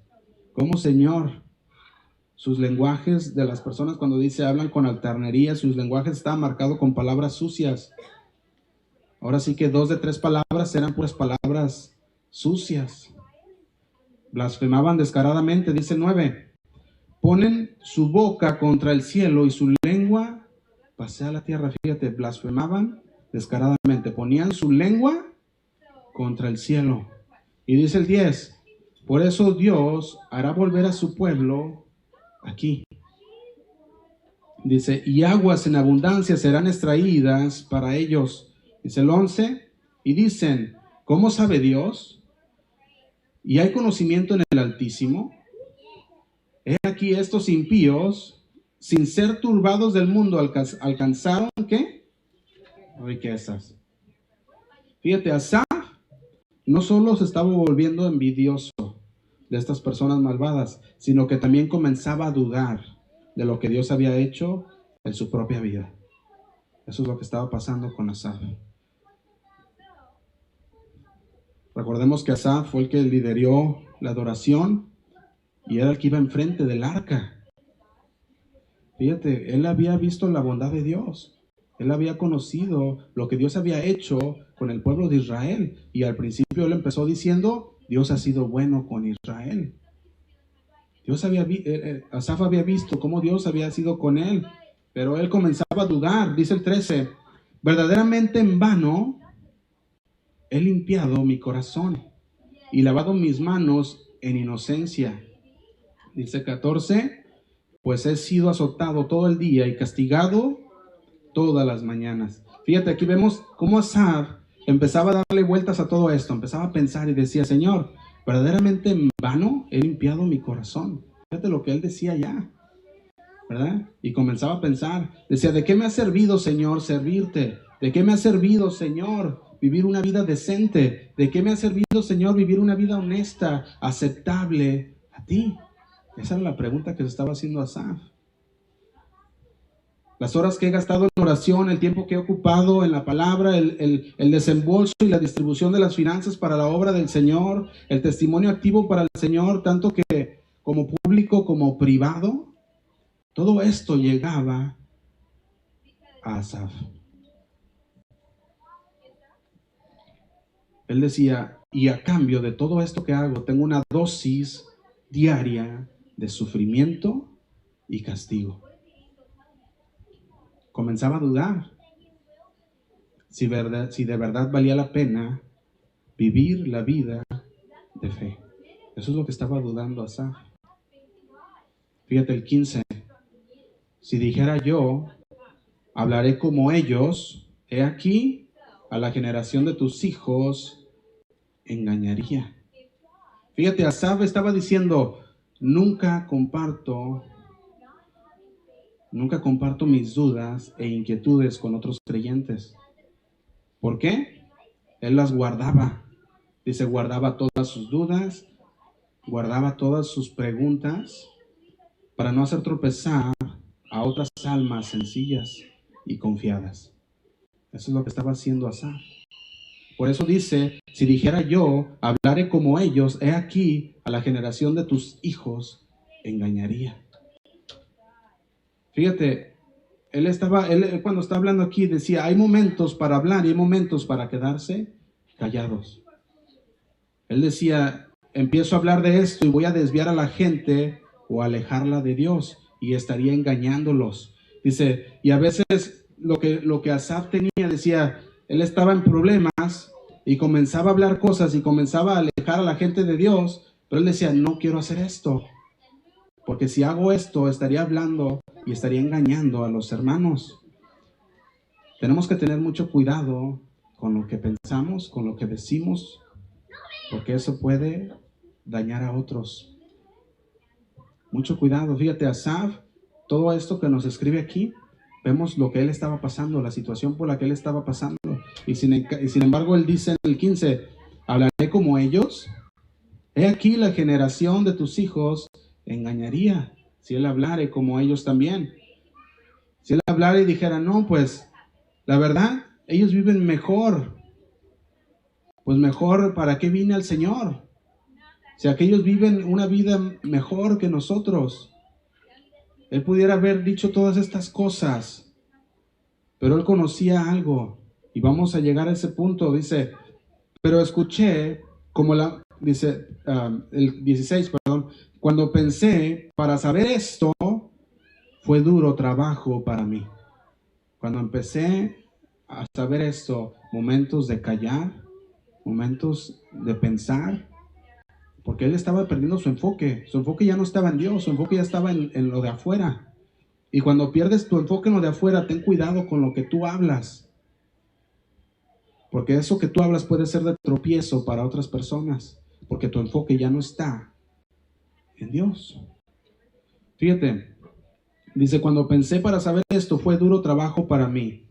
¿Cómo, Señor? Sus lenguajes de las personas cuando dice hablan con altanería, sus lenguajes estaban marcados con palabras sucias. Ahora sí que 2 de 3 palabras eran puras palabras sucias. Blasfemaban descaradamente, dice el 9. Ponen su boca contra el cielo y su lengua pasea la tierra. Fíjate, blasfemaban descaradamente. Ponían su lengua contra el cielo. Y dice el 10. Por eso Dios hará volver a su pueblo aquí. Dice, y aguas en abundancia serán extraídas para ellos. Dice el 11. Y dicen, ¿cómo sabe Dios? Y hay conocimiento en el Altísimo. He aquí estos impíos, sin ser turbados del mundo, alcanzaron, ¿qué? Riquezas. Fíjate, Asaf no solo se estaba volviendo envidioso de estas personas malvadas, sino que también comenzaba a dudar de lo que Dios había hecho en su propia vida. Eso es lo que estaba pasando con Asaf. Recordemos que Asaf fue el que lideró la adoración y era el que iba enfrente del arca. Fíjate, él había visto la bondad de Dios. Él había conocido lo que Dios había hecho con el pueblo de Israel. Y al principio él empezó diciendo, Dios ha sido bueno con Israel. Asaf había visto cómo Dios había sido con él. Pero él comenzaba a dudar. Dice el 13, verdaderamente en vano he limpiado mi corazón y lavado mis manos en inocencia. Dice 14, pues he sido azotado todo el día y castigado todas las mañanas. Fíjate, aquí vemos cómo Asaf empezaba a darle vueltas a todo esto, empezaba a pensar y decía, Señor, verdaderamente en vano he limpiado mi corazón. Fíjate lo que él decía ya, ¿verdad? Y comenzaba a pensar, decía, ¿de qué me ha servido, Señor, servirte? ¿De qué me ha servido, Señor, vivir una vida decente? ¿De qué me ha servido, Señor, vivir una vida honesta, aceptable a ti? Esa era la pregunta que se estaba haciendo Asaf. Las horas que he gastado en oración, el tiempo que he ocupado en la palabra, el desembolso y la distribución de las finanzas para la obra del Señor, el testimonio activo para el Señor, tanto que como público como privado, todo esto llegaba a Asaf. Él decía, y a cambio de todo esto que hago, tengo una dosis diaria de sufrimiento y castigo. Comenzaba a dudar si de verdad valía la pena vivir la vida de fe. Eso es lo que estaba dudando Asaf. Fíjate el 15. Si dijera yo, hablaré como ellos, he aquí, a la generación de tus hijos engañaría. Fíjate, Asaf estaba diciendo, nunca comparto mis dudas e inquietudes con otros creyentes. ¿Por qué? Él las guardaba. Dice, guardaba todas sus dudas, guardaba todas sus preguntas para no hacer tropezar a otras almas sencillas y confiadas. Eso es lo que estaba haciendo Asaf. Por eso dice, si dijera yo, hablaré como ellos, he aquí, a la generación de tus hijos engañaría. Fíjate, él cuando está hablando aquí decía, hay momentos para hablar y hay momentos para quedarse callados. Él decía, empiezo a hablar de esto y voy a desviar a la gente o alejarla de Dios y estaría engañándolos. Dice, y a veces lo que Asaf tenía, decía, él estaba en problemas y comenzaba a hablar cosas y comenzaba a alejar a la gente de Dios, pero él decía, no quiero hacer esto, porque si hago esto estaría hablando y estaría engañando a los hermanos. Tenemos que tener mucho cuidado con lo que pensamos, con lo que decimos, porque eso puede dañar a otros. Mucho cuidado. Fíjate, Asaf, todo esto que nos escribe aquí, vemos lo que él estaba pasando, la situación por la que él estaba pasando. Y sin embargo, él dice en el 15, hablaré como ellos. He aquí la generación de tus hijos engañaría si él hablare como ellos también. Si él hablara y dijera, no, pues, la verdad, ellos viven mejor. Pues mejor, ¿para qué vine al Señor? Si aquellos viven una vida mejor que nosotros. Él pudiera haber dicho todas estas cosas, pero él conocía algo, Y vamos a llegar a ese punto, dice, pero escuché, dice el 16, perdón, cuando pensé para saber esto, fue duro trabajo para mí. Cuando empecé a saber esto, momentos de callar, momentos de pensar, porque él estaba perdiendo su enfoque ya no estaba en Dios, su enfoque ya estaba en lo de afuera. Y cuando pierdes tu enfoque en lo de afuera, ten cuidado con lo que tú hablas, porque eso que tú hablas puede ser de tropiezo para otras personas, porque tu enfoque ya no está en Dios. Fíjate, dice, cuando pensé para saber esto, fue duro trabajo para mí.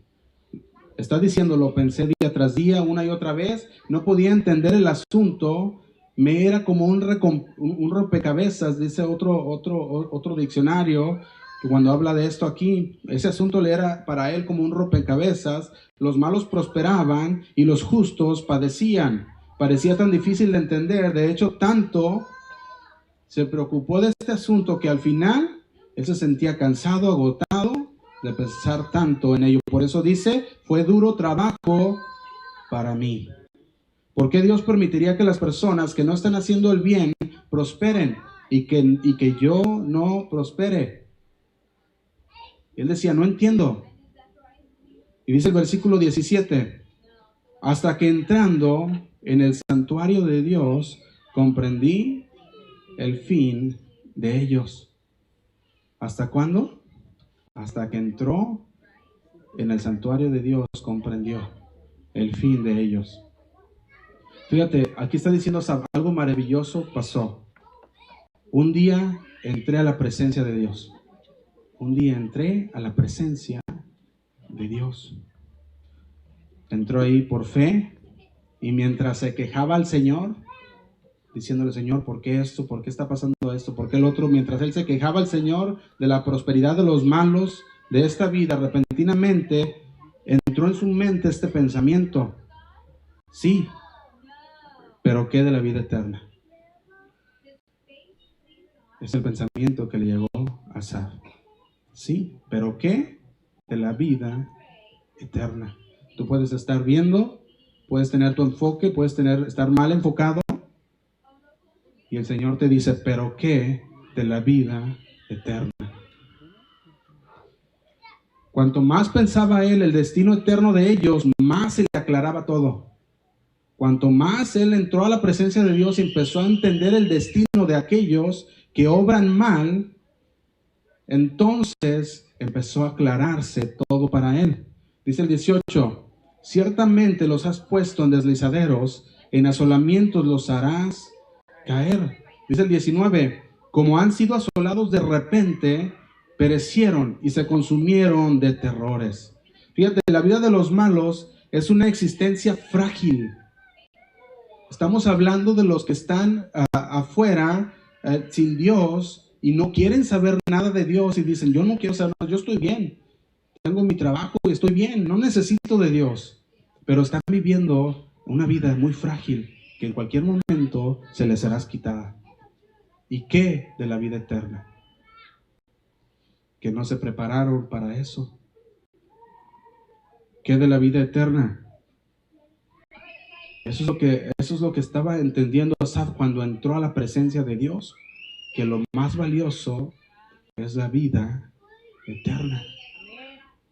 Está diciendo, lo pensé día tras día, una y otra vez, no podía entender el asunto, me era como un rompecabezas, dice otro diccionario, que cuando habla de esto aquí, ese asunto le era para él como un rompecabezas, los malos prosperaban y los justos padecían. Parecía tan difícil de entender, de hecho tanto se preocupó de este asunto que al final él se sentía cansado, agotado de pensar tanto en ello. Por eso dice, fue duro trabajo para mí. ¿Por qué Dios permitiría que las personas que no están haciendo el bien prosperen y que yo no prospere? Él decía, no entiendo. Y dice el versículo 17, hasta que entrando en el santuario de Dios, comprendí el fin de ellos. ¿Hasta cuándo? Hasta que entró en el santuario de Dios, comprendió el fin de ellos. Fíjate, aquí está diciendo algo maravilloso pasó. Un día entré a la presencia de Dios. Un día entré a la presencia de Dios. Entró ahí por fe y mientras se quejaba al Señor, diciéndole, Señor, ¿por qué esto? ¿Por qué está pasando esto? ¿Por qué el otro? Mientras él se quejaba al Señor de la prosperidad de los malos de esta vida, repentinamente entró en su mente este pensamiento. Sí, pero ¿qué de la vida eterna? Es el pensamiento que le llegó a Asaf. Sí, pero ¿qué de la vida eterna? Tú puedes estar viendo, puedes tener tu enfoque, puedes estar mal enfocado, y el Señor te dice, pero ¿qué de la vida eterna? Cuanto más pensaba él el destino eterno de ellos, más se le aclaraba todo. Cuanto más él entró a la presencia de Dios y empezó a entender el destino de aquellos que obran mal, entonces empezó a aclararse todo para él. Dice el 18, ciertamente los has puesto en deslizaderos, en asolamientos los harás caer. Dice el 19, como han sido asolados de repente, perecieron y se consumieron de terrores. Fíjate, la vida de los malos es una existencia frágil. Estamos hablando de los que están afuera sin Dios y no quieren saber nada de Dios y dicen, yo no quiero saber nada, yo estoy bien, tengo mi trabajo y estoy bien, no necesito de Dios, pero están viviendo una vida muy frágil que en cualquier momento se les será quitada. ¿Y qué de la vida eterna? Que no se prepararon para eso. ¿Qué de la vida eterna? Eso es lo que estaba entendiendo Asaf cuando entró a la presencia de Dios, que lo más valioso es la vida eterna.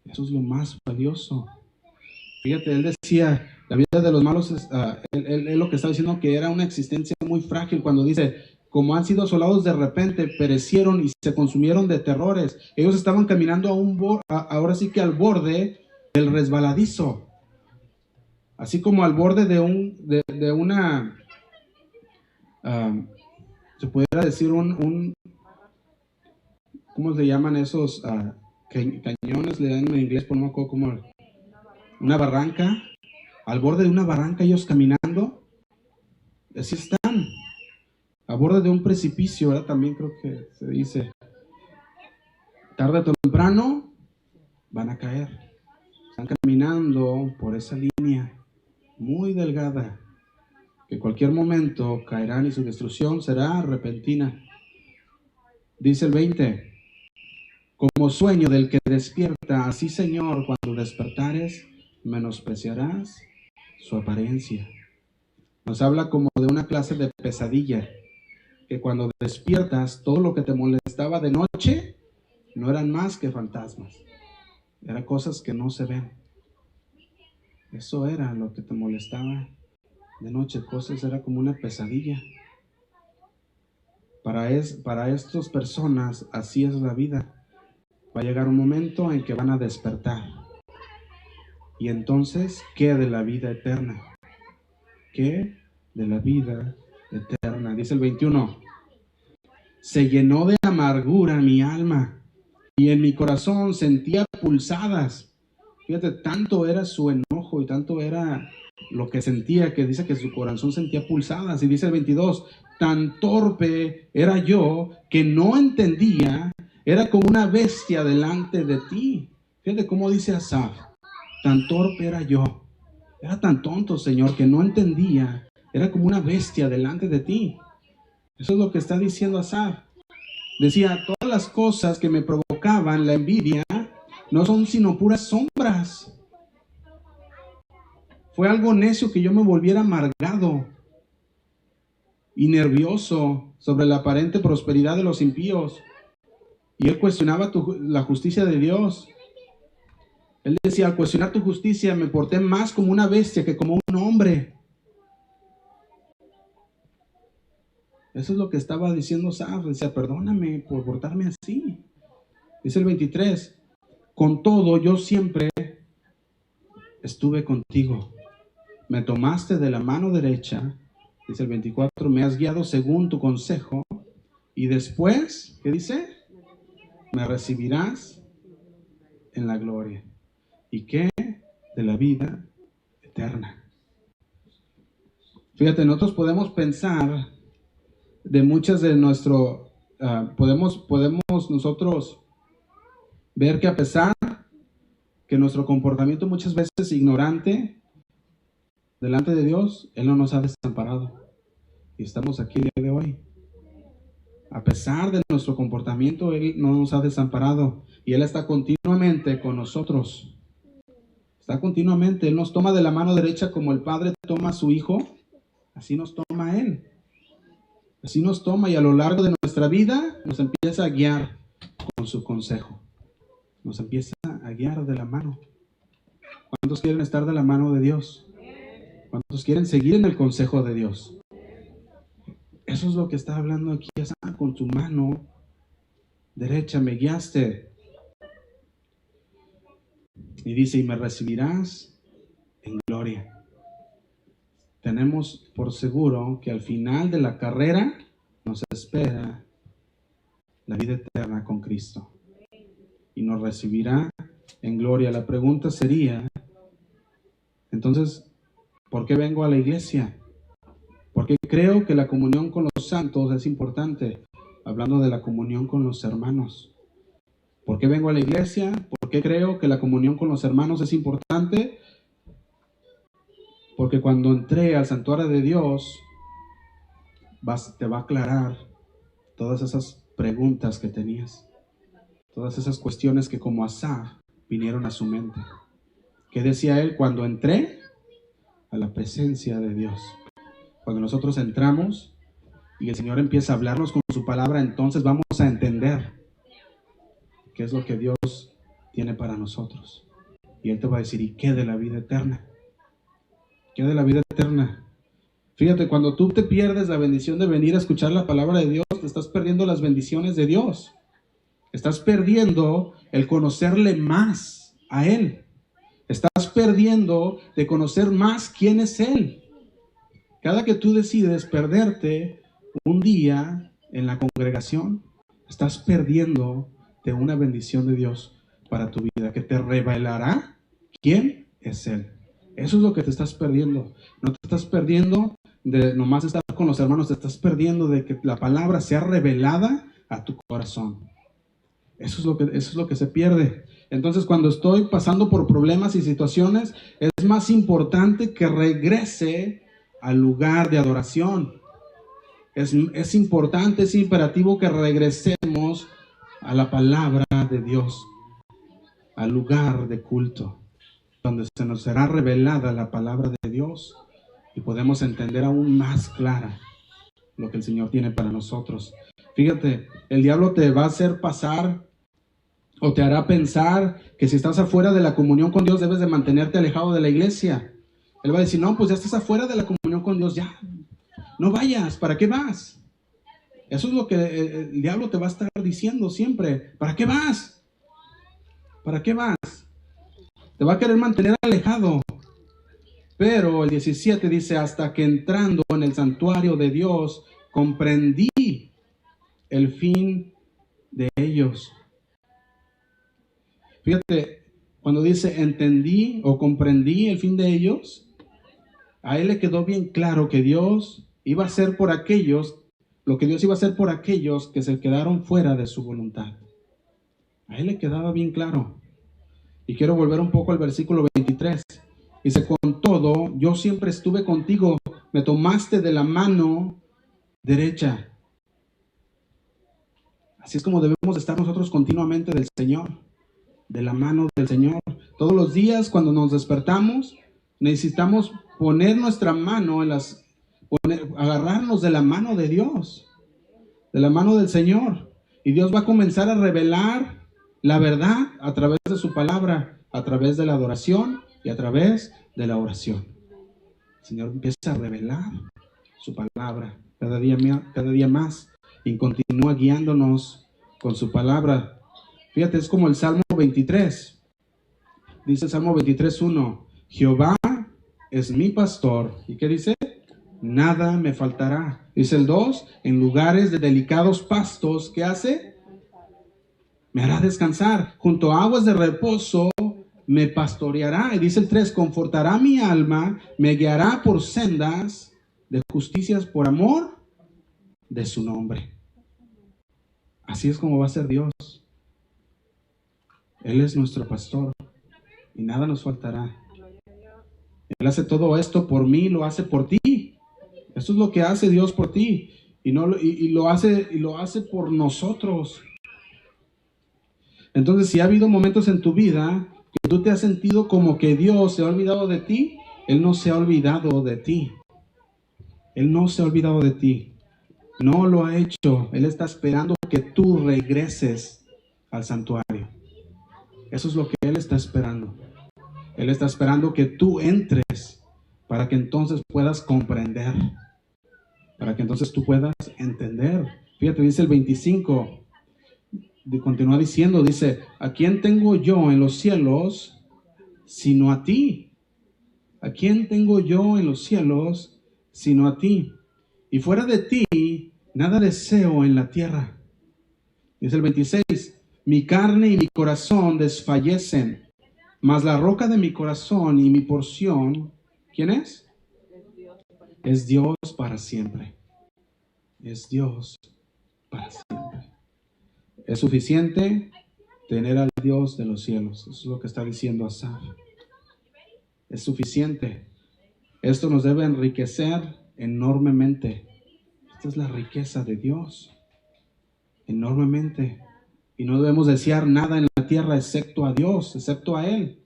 Eso es lo más valioso. Fíjate, él decía, la vida de los malos, él lo que está diciendo que era una existencia muy frágil cuando dice, como han sido asolados de repente, perecieron y se consumieron de terrores. Ellos estaban caminando ahora sí que al borde del resbaladizo. Así como al borde de una, se pudiera decir ¿cómo se llaman esos cañones? Le dan en inglés, por no me acuerdo cómo. Una barranca, al borde de una barranca ellos caminando. Así están, a borde de un precipicio, ¿verdad? También creo que se dice. Tarde o temprano van a caer. Están caminando por esa línea muy delgada, que en cualquier momento caerán y su destrucción será repentina. Dice el 20, como sueño del que despierta, así Señor, cuando despertares, menospreciarás su apariencia. Nos habla como de una clase de pesadilla, que cuando despiertas, todo lo que te molestaba de noche no eran más que fantasmas, eran cosas que no se ven. Eso era lo que te molestaba de noche, cosas, era como una pesadilla. Para estas personas, así es la vida. Va a llegar un momento en que van a despertar. Y entonces, ¿qué de la vida eterna? ¿Qué de la vida eterna? Dice el 21. Se llenó de amargura mi alma, y en mi corazón sentía pulsadas. Fíjate, tanto era su enojo y tanto era lo que sentía, que dice que su corazón sentía pulsadas. Y dice el 22, tan torpe era yo que no entendía, era como una bestia delante de ti. Fíjate cómo dice Asaf, tan torpe era yo, era tan tonto, Señor, que no entendía, era como una bestia delante de ti. Eso es lo que está diciendo Asaf. Decía, todas las cosas que me provocaban la envidia no son sino puras sombras. Fue algo necio que yo me volviera amargado y nervioso sobre la aparente prosperidad de los impíos. Y él cuestionaba la justicia de Dios. Él decía, al cuestionar tu justicia me porté más como una bestia que como un hombre. Eso es lo que estaba diciendo Asaf. Decía, perdóname por portarme así. Dice el 23, con todo yo siempre estuve contigo. Me tomaste de la mano derecha. Dice el 24, me has guiado según tu consejo. Y después, ¿qué dice? Me recibirás en la gloria. ¿Y qué? De la vida eterna. Fíjate, nosotros podemos pensar de muchas de nuestro, podemos nosotros ver que a pesar que nuestro comportamiento muchas veces ignorante delante de Dios, Él no nos ha desamparado. Y estamos aquí el día de hoy. A pesar de nuestro comportamiento, Él no nos ha desamparado. Y Él está continuamente con nosotros. Está continuamente. Él nos toma de la mano derecha como el Padre toma a su Hijo. Así nos toma a Él. Así nos toma y a lo largo de nuestra vida nos empieza a guiar con su consejo. Nos empieza a guiar de la mano. ¿Cuántos quieren estar de la mano de Dios? ¿Cuántos quieren seguir en el consejo de Dios? Eso es lo que está hablando aquí. Con tu mano derecha me guiaste. Y dice, y me recibirás en gloria. Tenemos por seguro que al final de la carrera nos espera la vida eterna con Cristo. Y nos recibirá en gloria. La pregunta sería, entonces, ¿por qué vengo a la iglesia? Porque creo que la comunión con los santos es importante. Hablando de la comunión con los hermanos. ¿Por qué vengo a la iglesia? ¿Por qué creo que la comunión con los hermanos es importante? Porque cuando entré al santuario de Dios, te va a aclarar todas esas preguntas que tenías. Todas esas cuestiones que como Asaf vinieron a su mente. ¿Qué decía él cuando entré a la presencia de Dios? Cuando nosotros entramos y el Señor empieza a hablarnos con su palabra, entonces vamos a entender qué es lo que Dios tiene para nosotros. Y Él te va a decir, ¿y qué de la vida eterna? ¿Qué de la vida eterna? Fíjate, cuando tú te pierdes la bendición de venir a escuchar la palabra de Dios, te estás perdiendo las bendiciones de Dios. Estás perdiendo el conocerle más a Él. Estás perdiendo de conocer más quién es Él. Cada que tú decides perderte un día en la congregación, estás perdiendo de una bendición de Dios para tu vida, que te revelará quién es Él. Eso es lo que te estás perdiendo. No te estás perdiendo de nomás estar con los hermanos, te estás perdiendo de que la palabra sea revelada a tu corazón. Eso es lo que se pierde. Entonces, cuando estoy pasando por problemas y situaciones, es más importante que regrese al lugar de adoración. Es importante, es imperativo que regresemos a la palabra de Dios, al lugar de culto, donde se nos será revelada la palabra de Dios y podemos entender aún más clara lo que el Señor tiene para nosotros. Fíjate, el diablo te va a hacer pasar o te hará pensar que si estás afuera de la comunión con Dios debes de mantenerte alejado de la iglesia. Él va a decir, no, pues ya estás afuera de la comunión con Dios, ya, no vayas, ¿para qué vas? Eso es lo que el diablo te va a estar diciendo siempre. ¿Para qué vas? ¿Para qué vas? Te va a querer mantener alejado. Pero el 17 dice, hasta que entrando en el santuario de Dios, comprendí el fin de ellos. Fíjate, cuando dice entendí o comprendí el fin de ellos, a él le quedó bien claro que Dios iba a hacer por aquellos, lo que Dios iba a hacer por aquellos que se quedaron fuera de su voluntad. A él le quedaba bien claro. Y quiero volver un poco al versículo 23. Dice, con todo, yo siempre estuve contigo, me tomaste de la mano derecha. Así es como debemos estar nosotros continuamente del Señor, de la mano del Señor. Todos los días cuando nos despertamos, necesitamos poner nuestra mano agarrarnos de la mano de Dios, de la mano del Señor. Y Dios va a comenzar a revelar la verdad a través de su palabra, a través de la adoración y a través de la oración. El Señor empieza a revelar su palabra cada día más y continúa guiándonos con su palabra. Fíjate, es como el Salmo 23. Dice el Salmo 23:1, Jehová es mi pastor. ¿Y qué dice? Nada me faltará. Dice el 2, en lugares de delicados pastos, ¿qué hace? Me hará descansar. Junto a aguas de reposo me pastoreará. Y dice el 3, confortará mi alma, me guiará por sendas de justicias por amor de su nombre. Así es como va a ser Dios. Él es nuestro pastor y nada nos faltará. Él hace todo esto por mí, lo hace por ti. Eso es lo que hace Dios por ti y lo hace por nosotros. Entonces, si ha habido momentos en tu vida que tú te has sentido como que Dios se ha olvidado de ti, Él no se ha olvidado de ti. Él no se ha olvidado de ti. No lo ha hecho. Él está esperando que tú regreses al santuario. Eso es lo que Él está esperando. Él está esperando que tú entres para que entonces puedas comprender. Para que entonces tú puedas entender. Fíjate, dice el 25. Continúa diciendo, dice, ¿a quién tengo yo en los cielos sino a ti? ¿A quién tengo yo en los cielos sino a ti? Y fuera de ti, nada deseo en la tierra. Dice el 26, mi carne y mi corazón desfallecen, mas la roca de mi corazón y mi porción, ¿quién es? Es Dios para siempre. Es Dios para siempre. Es suficiente tener al Dios de los cielos. Eso es lo que está diciendo Asaf. Es suficiente. Esto nos debe enriquecer enormemente. Esta es la riqueza de Dios. Enormemente. Y no debemos desear nada en la tierra excepto a Dios, excepto a Él.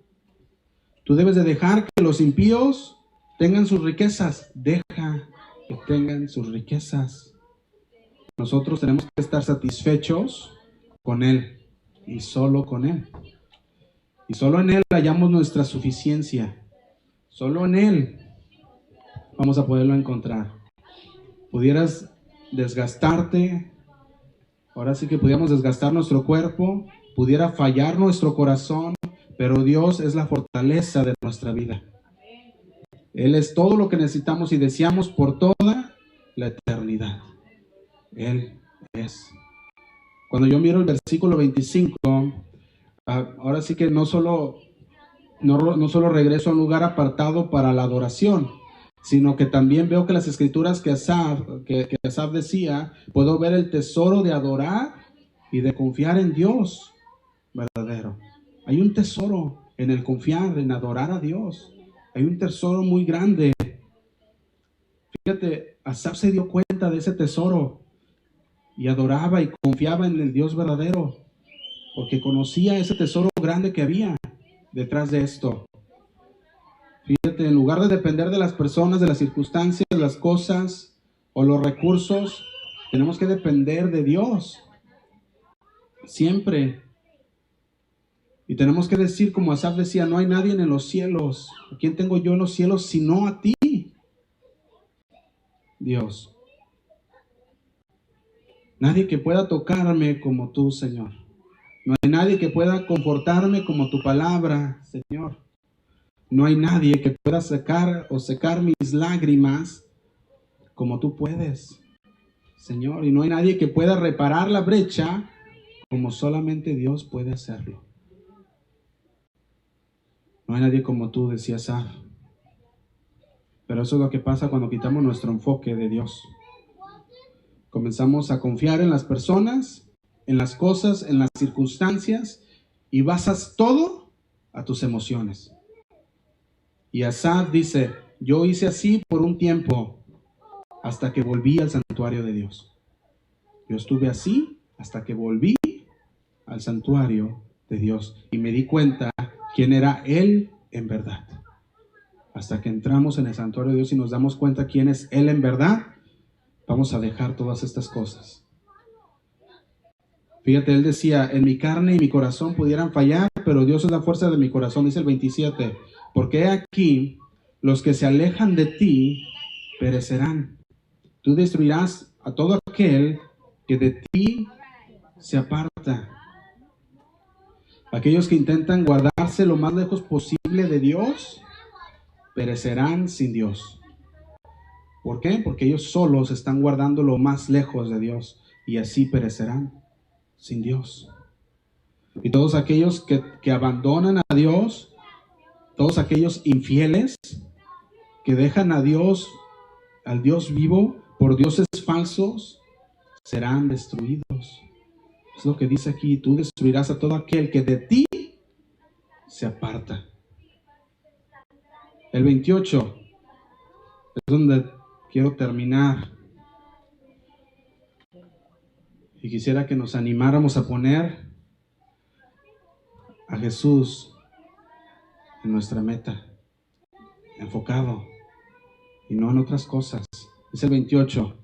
Tú debes de dejar que los impíos tengan sus riquezas. Deja que tengan sus riquezas. Nosotros tenemos que estar satisfechos con Él y solo con Él. Y solo en Él hallamos nuestra suficiencia. Solo en Él vamos a poderlo encontrar. Pudieras desgastarte, ahora sí que pudiéramos desgastar nuestro cuerpo, pudiera fallar nuestro corazón, pero Dios es la fortaleza de nuestra vida. Él es todo lo que necesitamos y deseamos por toda la eternidad. Él es. Cuando yo miro el versículo 25, ahora sí que no solo regreso a un lugar apartado para la adoración, sino que también veo que las escrituras que Asaf decía, puedo ver el tesoro de adorar y de confiar en Dios verdadero. Hay un tesoro en el confiar, en adorar a Dios. Hay un tesoro muy grande. Fíjate, Asaf se dio cuenta de ese tesoro y adoraba y confiaba en el Dios verdadero, porque conocía ese tesoro grande que había detrás de esto. Fíjate, en lugar de depender de las personas, de las circunstancias, de las cosas o los recursos, tenemos que depender de Dios. Siempre. Y tenemos que decir, como Asaf decía, no hay nadie en los cielos. ¿A quién tengo yo en los cielos sino a ti, Dios? Nadie que pueda tocarme como tú, Señor. No hay nadie que pueda confortarme como tu palabra, Señor. No hay nadie que pueda secar mis lágrimas como tú puedes, Señor. Y no hay nadie que pueda reparar la brecha como solamente Dios puede hacerlo. No hay nadie como tú, decía Asaf. Pero eso es lo que pasa cuando quitamos nuestro enfoque de Dios. Comenzamos a confiar en las personas, en las cosas, en las circunstancias, y basas todo a tus emociones. Y Asaf dice, yo hice así por un tiempo, hasta que volví al santuario de Dios. Yo estuve así hasta que volví al santuario de Dios y me di cuenta quién era Él en verdad. Hasta que entramos en el santuario de Dios y nos damos cuenta quién es Él en verdad, vamos a dejar todas estas cosas. Fíjate, él decía, en mi carne y mi corazón pudieran fallar, pero Dios es la fuerza de mi corazón, dice el 27. Porque aquí los que se alejan de ti perecerán. Tú destruirás a todo aquel que de ti se aparta. Aquellos que intentan guardarse lo más lejos posible de Dios, perecerán sin Dios. ¿Por qué? Porque ellos solos están guardando lo más lejos de Dios y así perecerán sin Dios. Y todos aquellos que abandonan a Dios, todos aquellos infieles que dejan a Dios, al Dios vivo, por dioses falsos, serán destruidos. Es lo que dice aquí, tú destruirás a todo aquel que de ti se aparta. El 28 es donde quiero terminar. Y quisiera que nos animáramos a poner a Jesús en nuestra meta, enfocado, y no en otras cosas. Es el 28.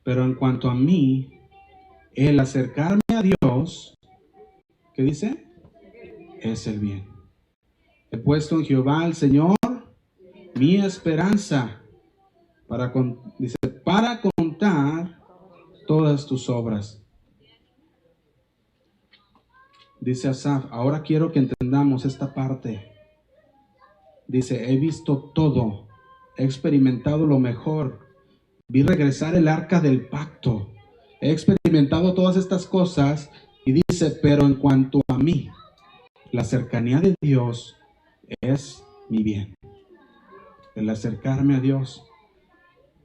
Pero en cuanto a mí, el acercarme a Dios, ¿qué dice? Es el bien. He puesto en Jehová el Señor mi esperanza para contar todas tus obras. Dice Asaf, ahora quiero que entendamos esta parte. Dice, he visto todo, he experimentado lo mejor, vi regresar el arca del pacto, he experimentado todas estas cosas, y dice, pero en cuanto a mí, la cercanía de Dios es mi bien. El acercarme a Dios.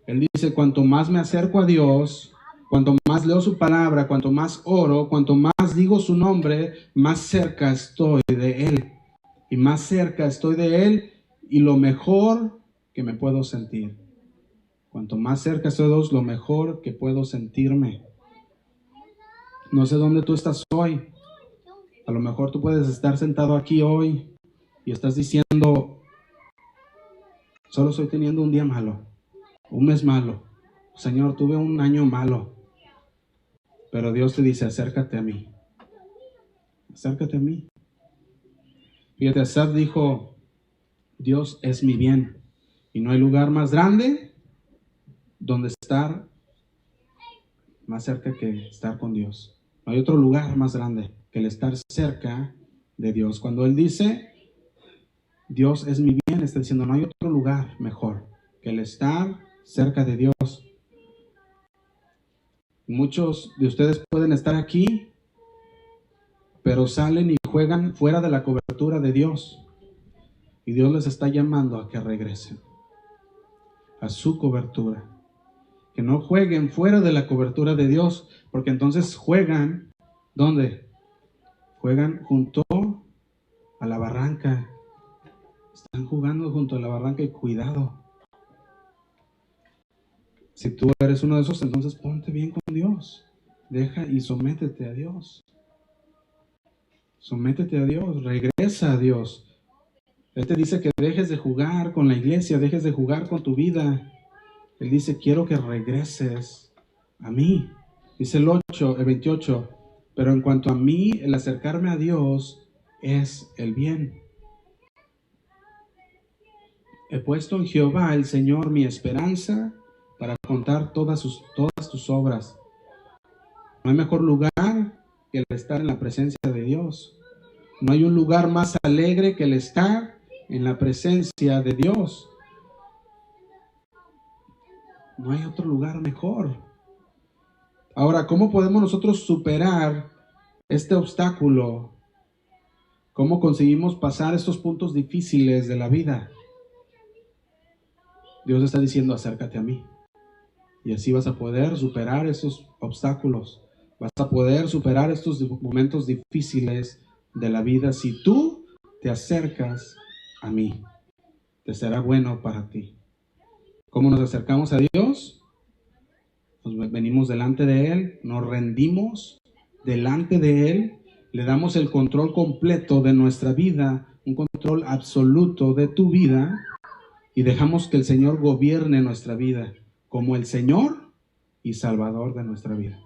Él dice, cuanto más me acerco a Dios, cuanto más leo su palabra, cuanto más oro, cuanto más digo su nombre, más cerca estoy de Él. Y más cerca estoy de Él y lo mejor que me puedo sentir. Cuanto más cerca estoy de Dios, lo mejor que puedo sentirme. No sé dónde tú estás hoy. A lo mejor tú puedes estar sentado aquí hoy y estás diciendo, solo estoy teniendo un día malo, un mes malo. Señor, tuve un año malo. Pero Dios te dice, acércate a mí. Acércate a mí. Fíjate, Asaf dijo, Dios es mi bien. Y no hay lugar más grande donde estar más cerca que estar con Dios. No hay otro lugar más grande que el estar cerca de Dios. Cuando Él dice, Dios es mi bien, está diciendo, no hay otro lugar mejor que el estar cerca de Dios. Muchos de ustedes pueden estar aquí, pero salen y juegan fuera de la cobertura de Dios. Y Dios les está llamando a que regresen a su cobertura. Que no jueguen fuera de la cobertura de Dios, porque entonces juegan, ¿dónde? Juegan junto a la barranca. Están jugando junto a la barranca y cuidado. Si tú eres uno de esos, entonces ponte bien con Dios. Deja y sométete a Dios. Sométete a Dios, regresa a Dios. Él te dice que dejes de jugar con la iglesia, dejes de jugar con tu vida. Él dice, quiero que regreses a mí. Dice el 28, pero en cuanto a mí, el acercarme a Dios es el bien. He puesto en Jehová, el Señor, mi esperanza para contar todas tus obras. No hay mejor lugar que el estar en la presencia de Dios. No hay un lugar más alegre que el estar en la presencia de Dios. No hay otro lugar mejor. Ahora, ¿cómo podemos nosotros superar este obstáculo? ¿Cómo conseguimos pasar estos puntos difíciles de la vida? Dios está diciendo, acércate a mí. Y así vas a poder superar esos obstáculos. Vas a poder superar estos momentos difíciles de la vida si tú te acercas a mí. Te será bueno para ti. ¿Cómo nos acercamos a Dios? Nos venimos delante de Él, nos rendimos delante de Él, le damos el control completo de nuestra vida, un control absoluto de tu vida, y dejamos que el Señor gobierne nuestra vida como el Señor y Salvador de nuestra vida.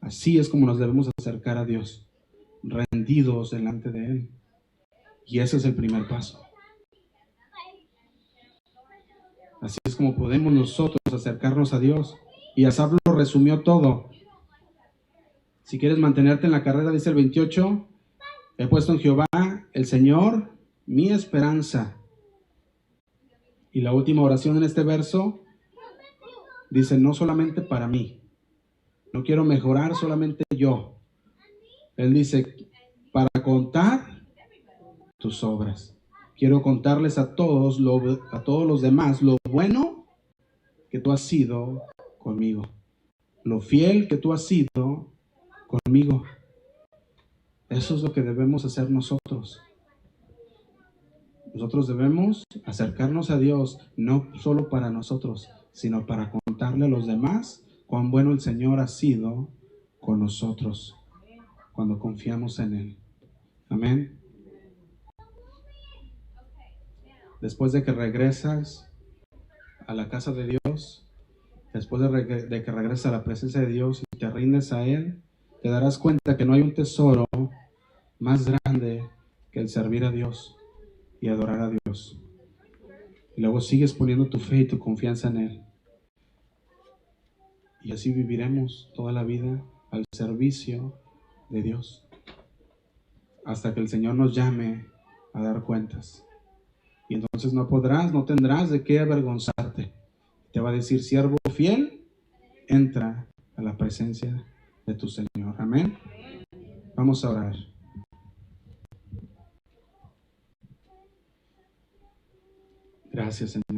Así es como nos debemos acercar a Dios, rendidos delante de Él. Y ese es el primer paso. Así es como podemos nosotros acercarnos a Dios. Y Asaf lo resumió todo. Si quieres mantenerte en la carrera, dice el 28, he puesto en Jehová, el Señor, mi esperanza. Y la última oración en este verso dice, no solamente para mí. No quiero mejorar solamente yo. Él dice, para contar tus obras. Quiero contarles a todos los demás lo bueno que tú has sido conmigo. Lo fiel que tú has sido conmigo. Eso es lo que debemos hacer nosotros. Nosotros debemos acercarnos a Dios, no solo para nosotros, sino para contarle a los demás cuán bueno el Señor ha sido con nosotros cuando confiamos en Él. Amén. Después de que regresas a la casa de Dios, después de que regresas a la presencia de Dios y te rindes a Él, te darás cuenta que no hay un tesoro más grande que el servir a Dios y adorar a Dios. Y luego sigues poniendo tu fe y tu confianza en Él. Y así viviremos toda la vida al servicio de Dios, hasta que el Señor nos llame a dar cuentas. Y entonces no tendrás de qué avergonzarte. Te va a decir, siervo fiel, entra a la presencia de tu Señor. Amén. Vamos a orar. Gracias, Señor.